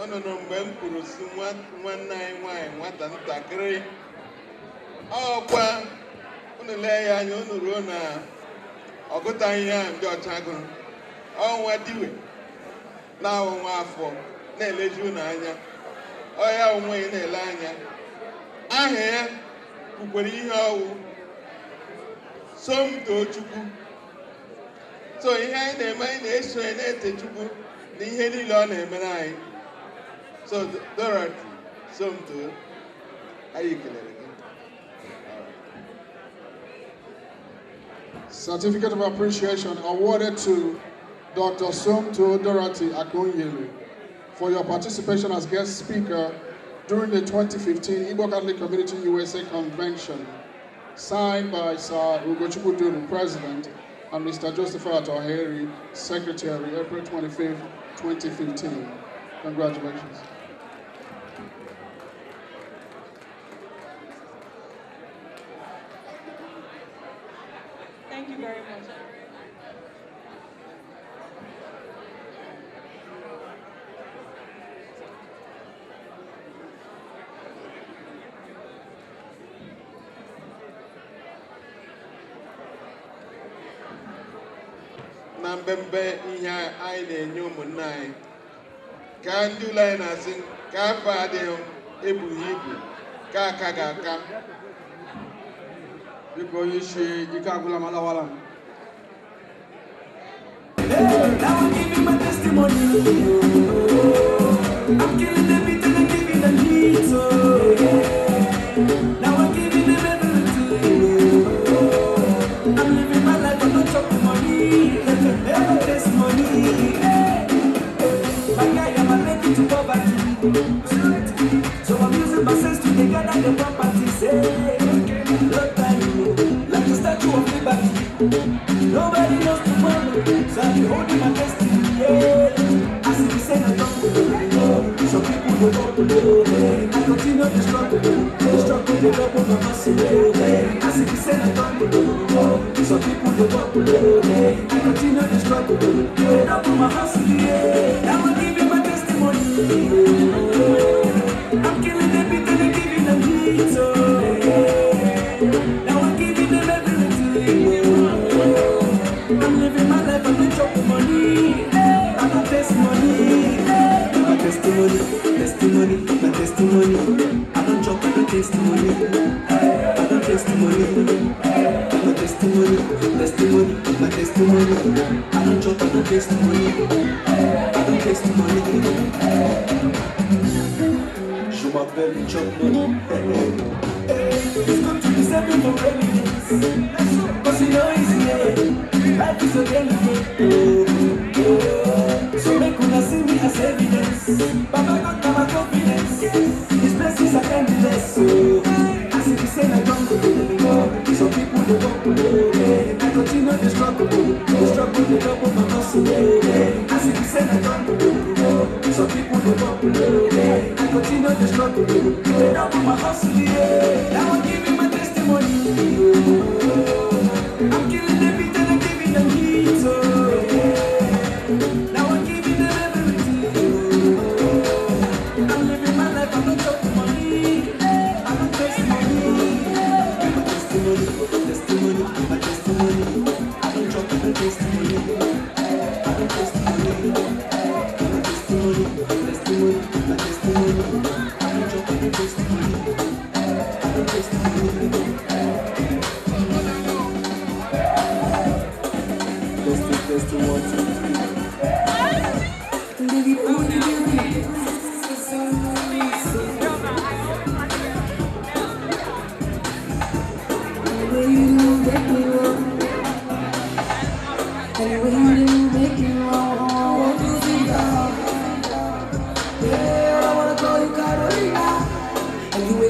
Ọnụnụ mgbe m kwuru si nwanne anyị nwanyị nwata ntakịrị ọkwa unu lee ya anya unu ruo na ọgụta ihe a ndị ọcha gụrụ ọnwa diwe na-awụ nwa afọ na-eleju unu anya ọya onwe ya na-ele anya aha ya kwukwere ihe ọwụ Somtochukwu. So ihe anyị na-eme anyị na-eso ya na-ete Chukwu na ihe niile ọ na-emere anyị. So Dorothy Somto, anyị kelere gị. Certificate of Appreciation awarded to Dr. Somto Dorothy Akunyelu for your participation as guest speaker during the 2015 Igbo Catholic Community USA Convention, signed by Sir Ugochukwu Duru, President, and Mr. Joseph O'Hary, Secretary, April 25, 2015. Congratulations. Thank you very much. Na mbembe ihe anyị na-enye ụmụnne anyị ka ndị ụlọ anyị na-asị ka afọ adịghị ebughị ibu ka aka ga-aka. Biko onye isi ike agwụla m alawala m. Now I'm giving my testimony. I'm killing the beat and I'm giving the heat. Now I'm giving them everything. I'm living my life on the top of money. Every testimony. My guy, I'm addicted to poverty. So I'm using my sense to gather the properties. Look like a statue of liberty. Nobody knows tomorrow, so I'm holding my destiny. I see the same I don't know. Some people will go below. I continue to struggle, they double my muscle. I see the same I don't know. Some people will go below. I continue to struggle, they double my hustle. Now I'm giving my testimony. I'm killing the beat and I'm giving them heat. Now I'm giving them everything. I'm living my life on the top of money. I got testimony. My testimony, testimony, my testimony. I don't chop on the testimony. I got testimony. My testimony, testimony, my testimony. I don't chop on the testimony. Je m'appelle Chocolate. It's good to be stepping for evidence. Cause you know it's here. Life is a delicate. So make una see me as evidence. Baba got my confidence. His blessings are endless. So as if he said I don't go. Some people they don't go. I continue the struggle. The struggle they don't go my hustle. As if he said I don't go. Some people they don't go. I continue the struggle. They don't go my hustle. Now I'm giving my testimony. I'm killing the beat and I'm giving them heat. Now I'm giving them everything. I'm living my life, I'm not talking money. I'm not chasing money. My testimony, testimony, my testimony. I don't drop my testimony. I don't testimony. My testimony, testimony, my testimony. I don't drop my testimony. I don't testimony. Test 1, 2, 3.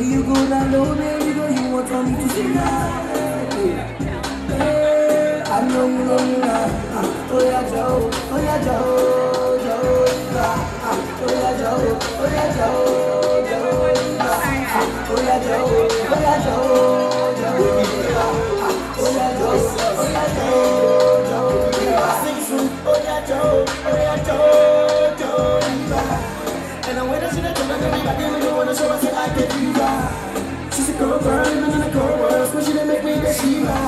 You go down low, baby, girl, you want me to sing that. I know you know me now. Oh yeah, Joe, oh yeah, Joe, Joe, oh yeah, Joe, oh yeah, Joe, Joe, oh yeah, Joe, oh yeah, Joe, Joe, oh yeah, Joe, oh yeah, Joe, Joe, sing soon, oh yeah, Joe, oh yeah, Joe, Joe, and I wait until I come back and be back and we don't wanna show us that I can do that. She's a girl, burning in the cold world, but she didn't make me the Shiva.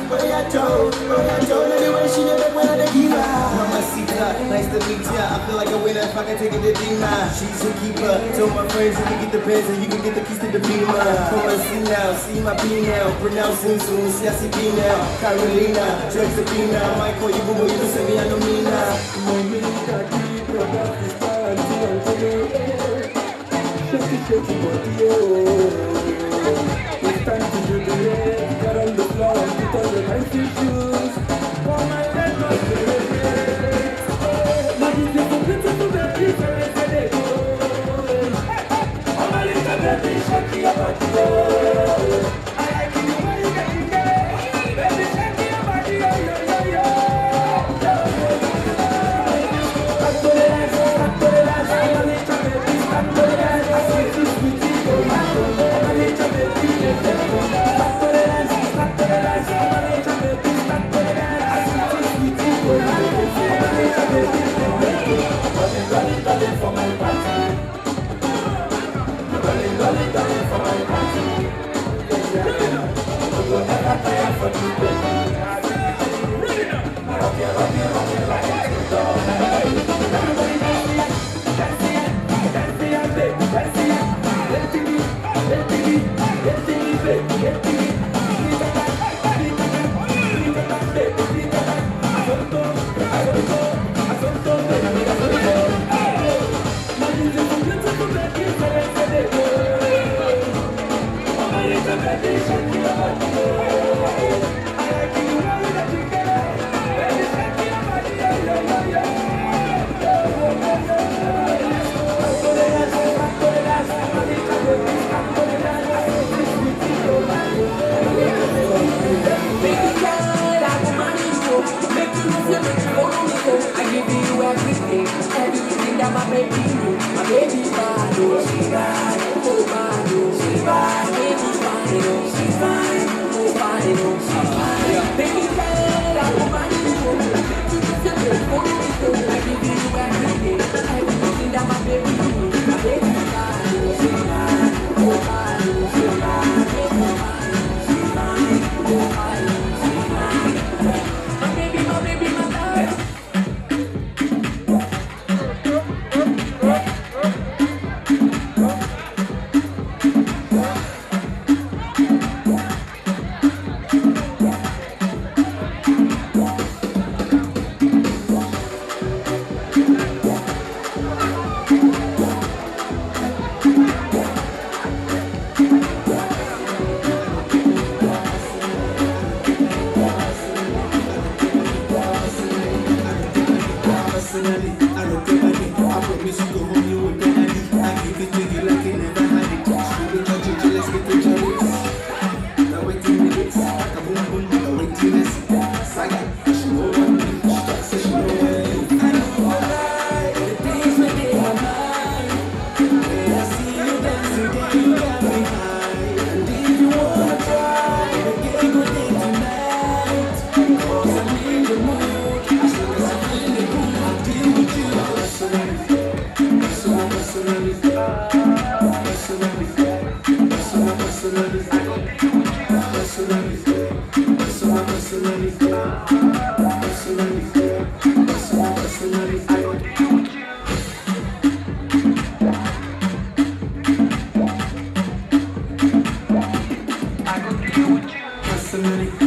Oh yeah, Joe, anyway, she never went on a diva. Mamacita, nice to meet ya. I feel like a winner if I can take it to Dina. She's a keeper. Told my friends you can get the pants and you can get the keys to the Beamer. Come and see now, see my P now. Pronouncing soon, see I see P now. Carolina, Josephina. Might call you boo, you can say me, I know me now. Shake your body, it's time to do the red. Get on the floor and put on the nice shoes. For my red nose, my beautiful, beautiful baby, very good. Oh my little baby, shake your body. I like it the way you get it, baby, shake your body, yo, yo, yo, yo. Back to the dance, back to the dance, my little baby, back to the dance. I sweet you, sweetie, oh my little baby. She's fine.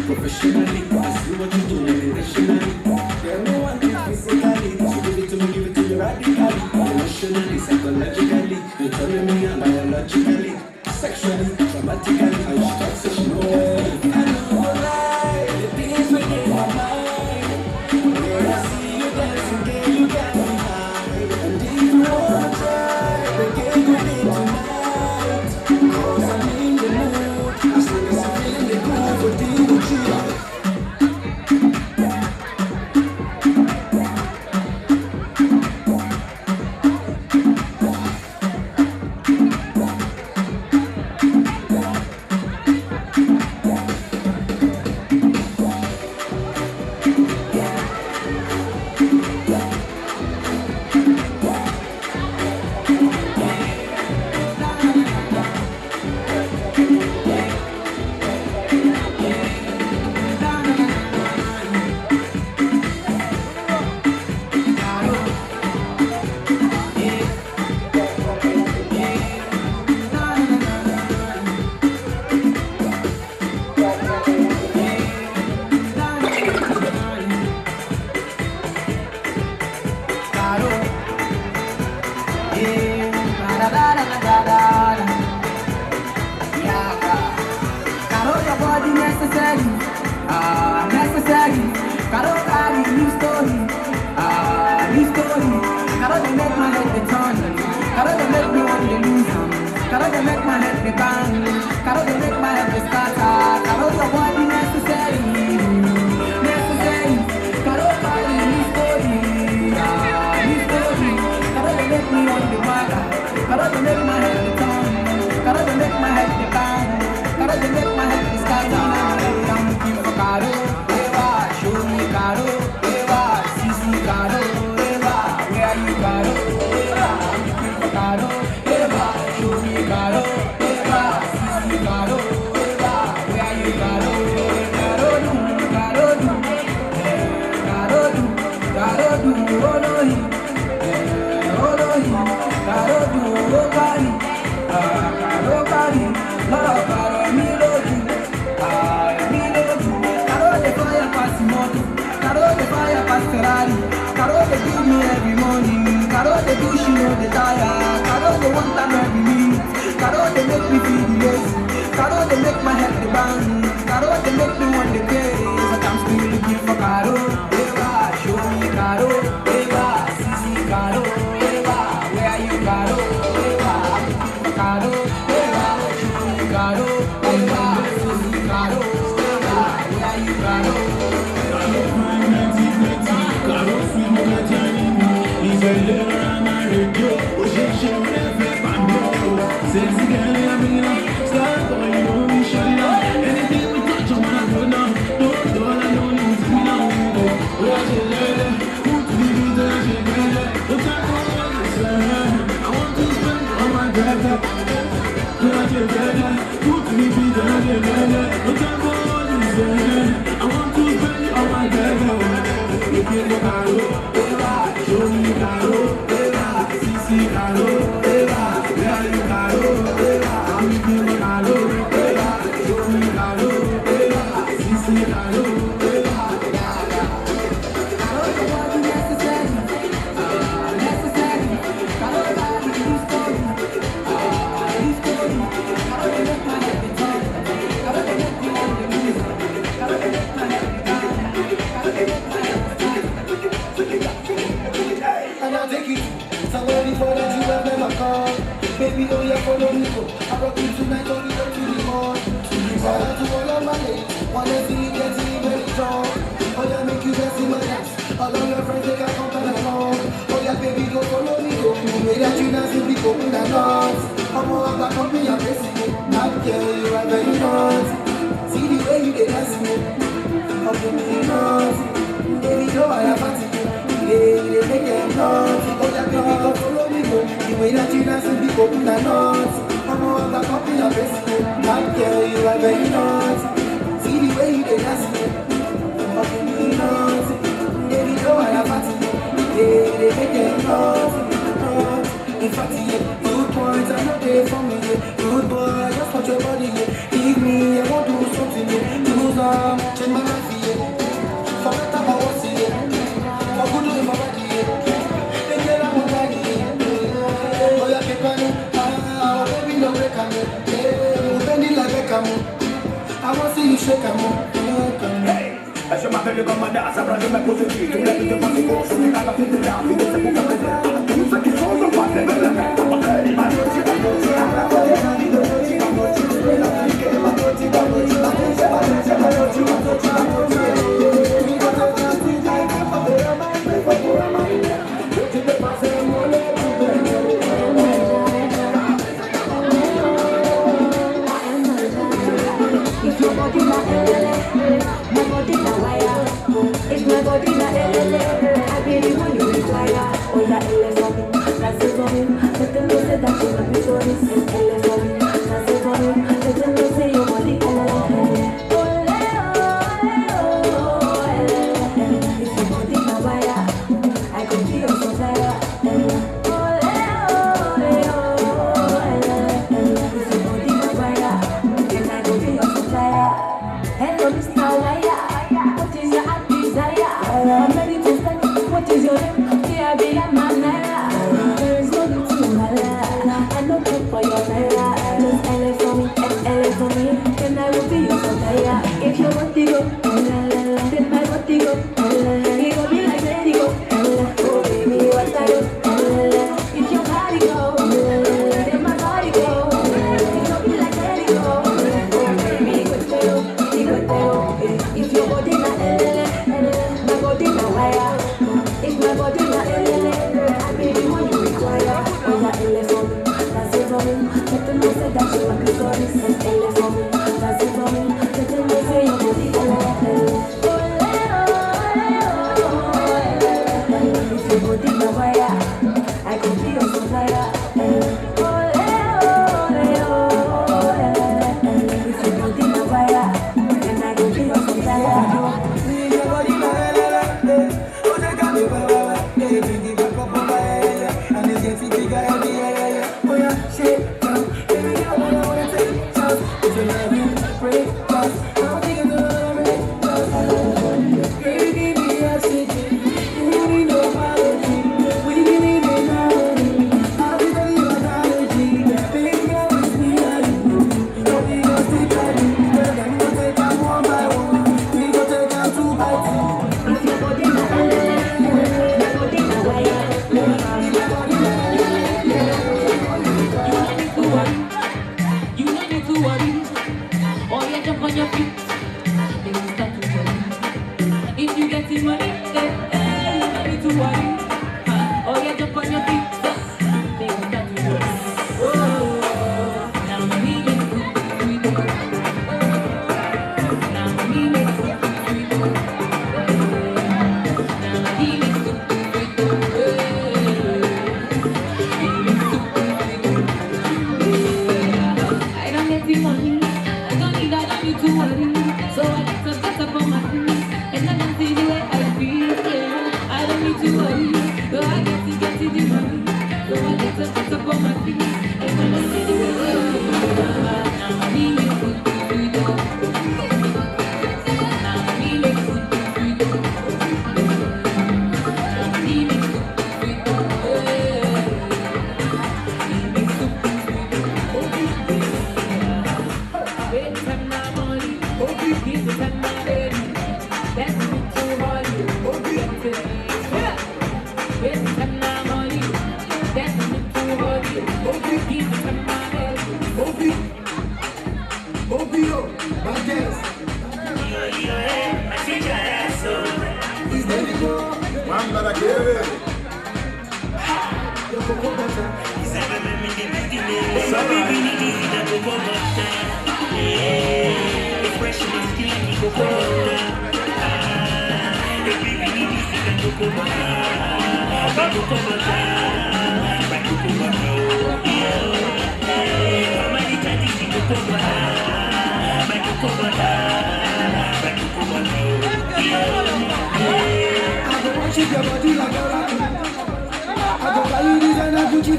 Professionally, I see what you do rationally. Girl, no one did physically. So give it to me, give it to me radically. Emotionally, psychologically. You're telling me I'm biologically, sexually, dramatically. And she talks so she know it. I know lie, the things within my mind. When I see you dancing, girl, you got me high. And if you wanna try, we can go in tonight. Cause I'm in the mood. As long as I'm feeling the groove, we're dealing with you. love, in fact, yeah, good points, I know they for me, yeah. Good boy, I just want your body, yeah. Give me, I want to do something, yeah. Do some, change my life, yeah. For better, I want to see, yeah. For good, do it for body, yeah. They get out of body, yeah. Oh, yeah, keep on it, baby, no break, yeah. Bend it like a camel. I want to see you shake, hey! I show my baby come and dance, I brought you my pussy feet. You let me do my go, so you gotta feel it down. You get the book of the day. You take it all the part, the bell, I'm a lady, my daughter, I'm a daughter, I'm a daughter, I'm a daughter, I'm a daughter, it's my body, not I really want you require. Oh, yeah, that's it for me. Let them know that you love me for this. That's it for me. Let them know say your body. If your body not wire, I could be your supplier. If your body not wire, then I could be your supplier. Hello, Mr. Wire. What is your heart desire? I'm ready to start. What is your name? Yeah, be a man. There is no need to holla. I don't care for your naira. Just LA for me, LA for me. Then I will be your supplier. If you want to go, then my body go. It go be like ready go. Oh baby, what I do? If your body go, then my body go. It go be like ready go. Oh baby, go tell. If your body not my body not wire. If my body not I really want you require. Oh yeah, LA for me, that's it for me. Let them know say that you want me for this. LA for me, that's it for me. Let them know say your body if your body not wire, I could be your supplier. If your body not wire, then I could be your supplier.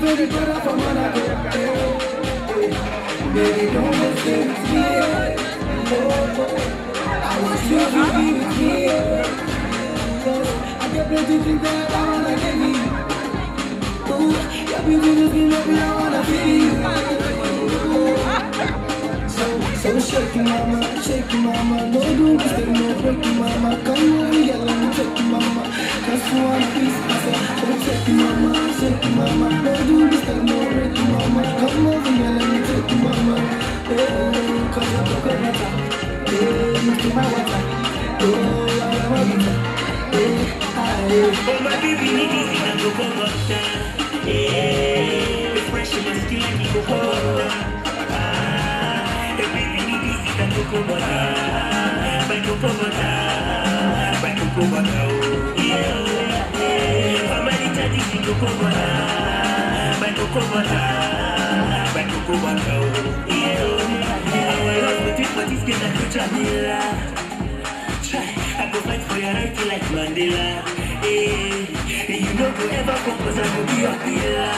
baby brother from Monaco. Baby, don't mistake me. I want you to be with me. I get plenty things that I wanna give you. Ooh, your beauty just be making me wanna feel you. So shake it, mama, no do mistake, no break it, mama. Come over here, let me take you, mama. Just one piece, I said, so shake it, mama, no do mistake, no break it, mama. Come over here, let me take you, mama. Oh, cause you're coconut, you to my water. Oh, I want you. Oh, my baby, nigga, you can go water. Yeah, fresh in my skin, you go water. I go fight for your right like Mandela. You know go ever focus, I go be your healer.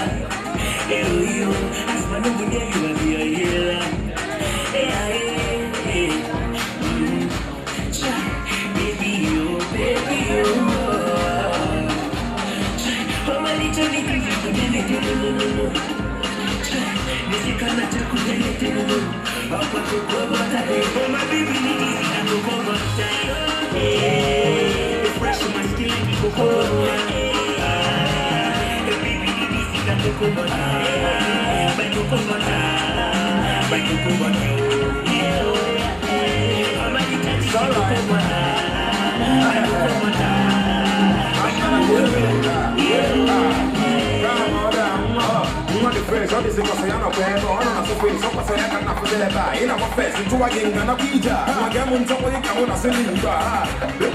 You, as my number there, you will be a healer. Baby, oh. Oh, my little nigga, you could never do. This is kind of talk with anything. Oh, my baby, nigga, you can go over time. The fresh in my skin, you go over. Baby, nigga, you can go over time. Back over time. Back over time. All this is because I know where I'm not so free. So I can not put it back in our face into a game and a pija. I get on top of the camera, I send you back.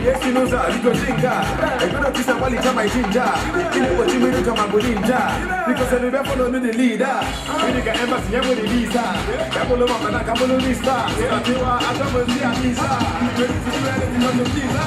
Yes, you know that you go jinga. I got to somebody to my ginger. You know what you mean to come and go ninja. Because I never follow the leader. We can embassy with the visa. Camolo Mama, Camolo Vista. I don't see a visa. Ready to do anything on the visa.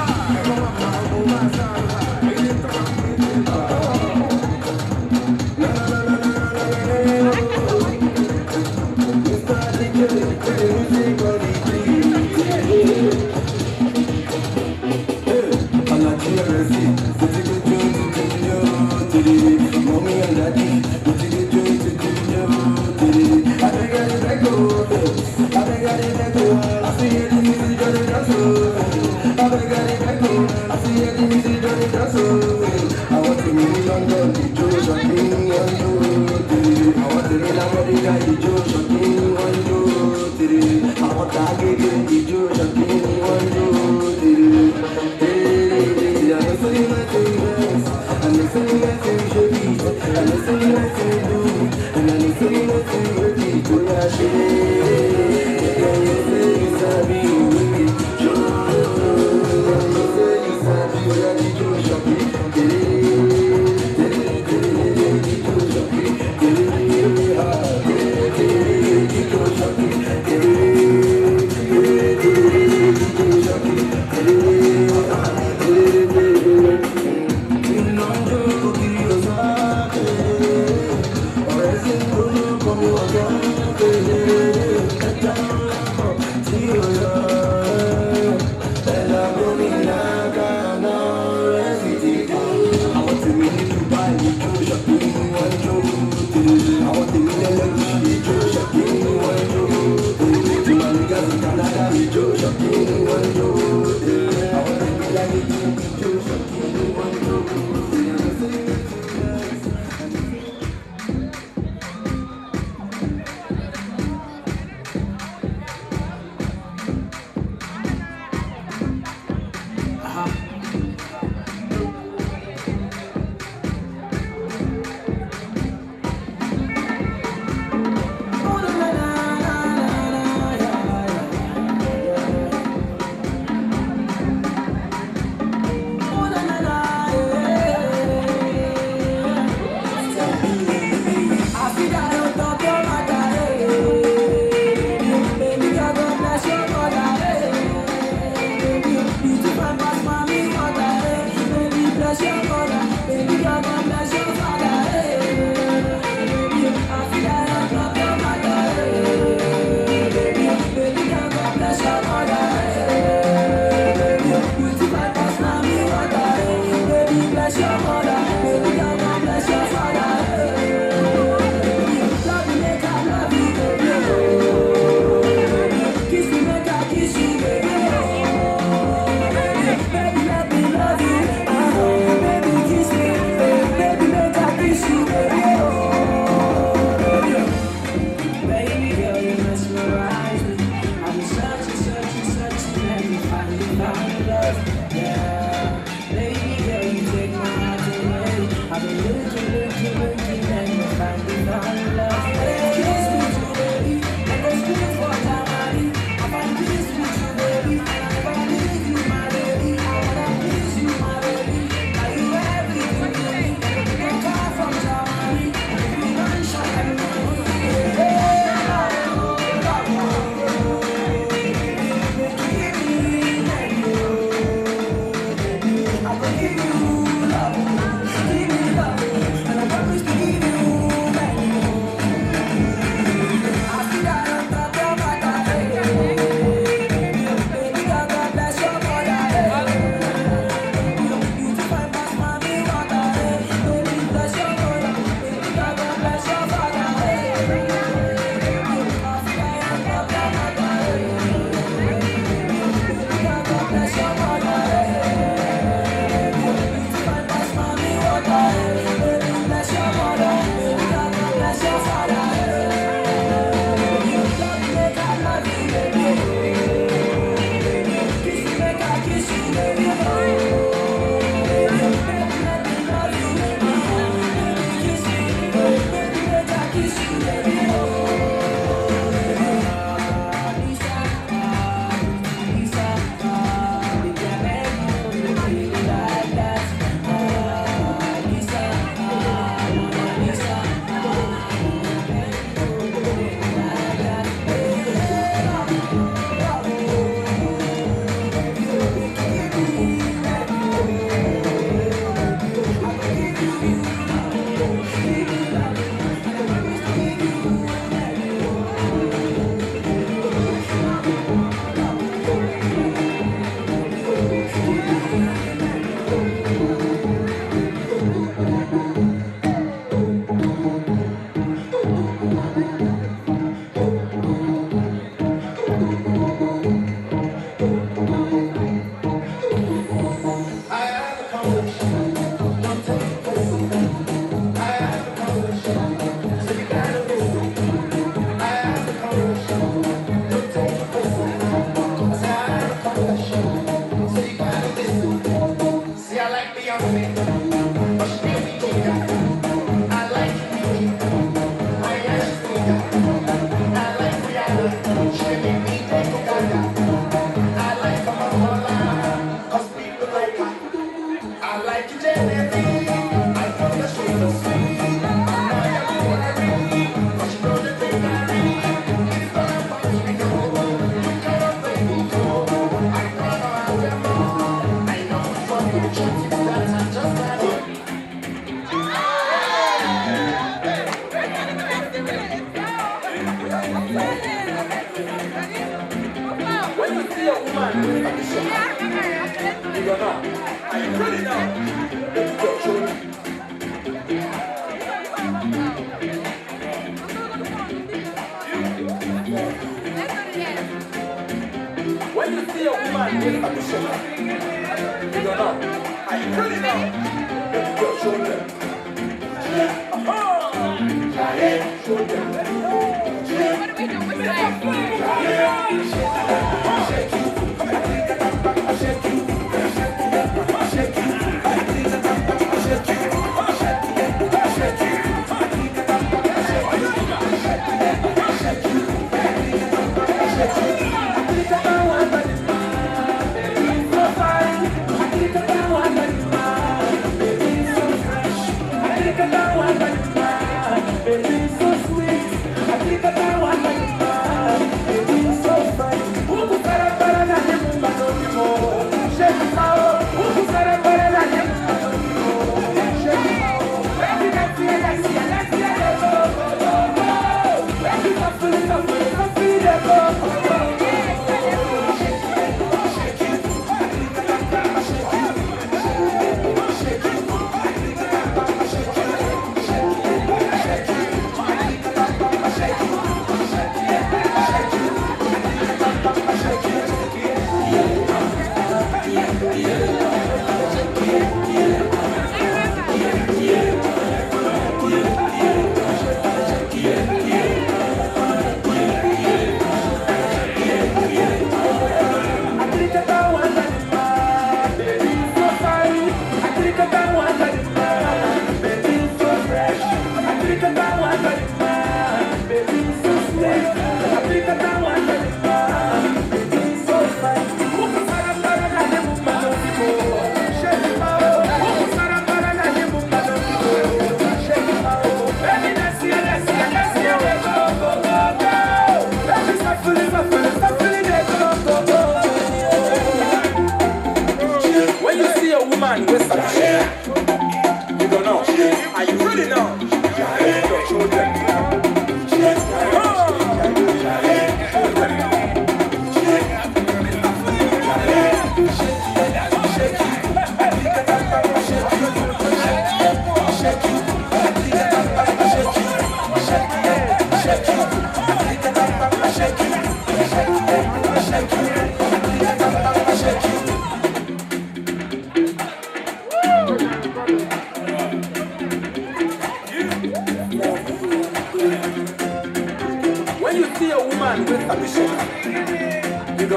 I think about one like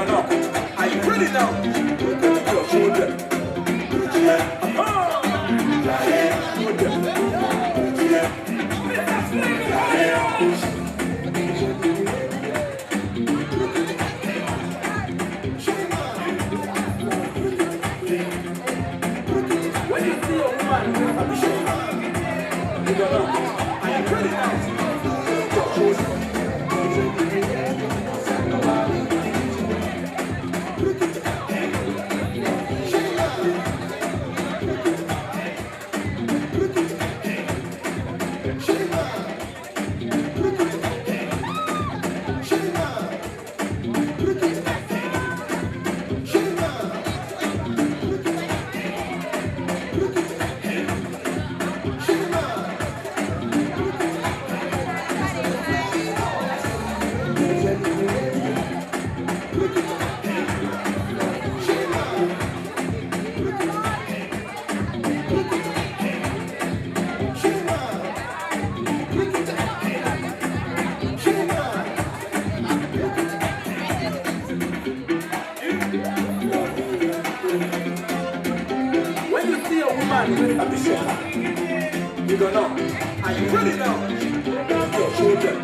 not? Are you ready now? Look at your shoulder. When you see a woman, I'm sure. You don't know. Are you ready now? Your shoulder.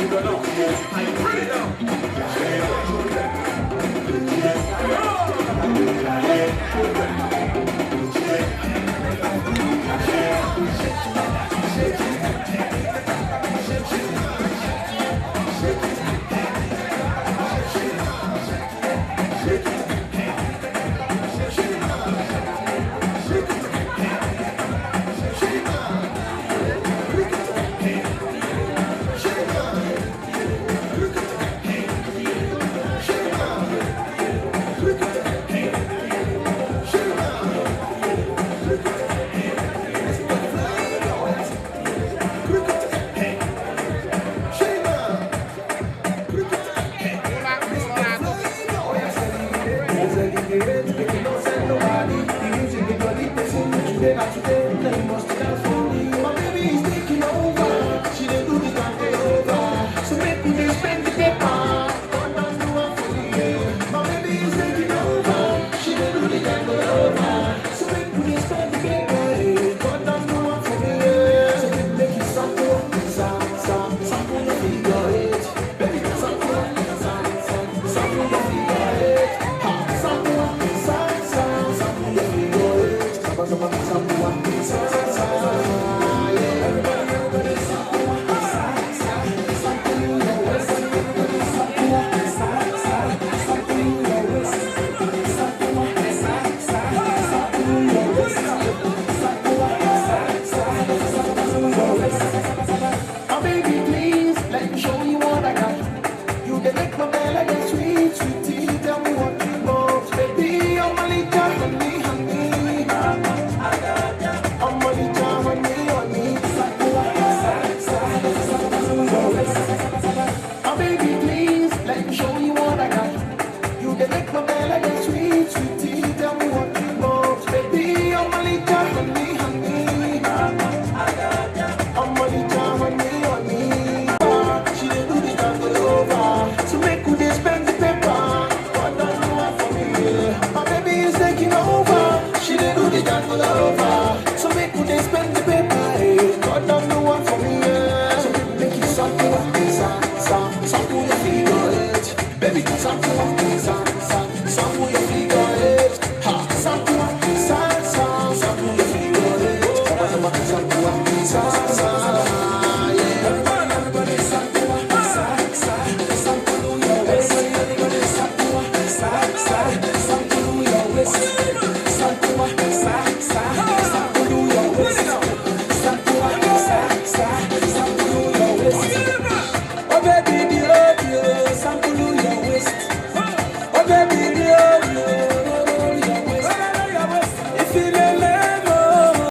You don't know. Are you ready now? Your shoulder. Today,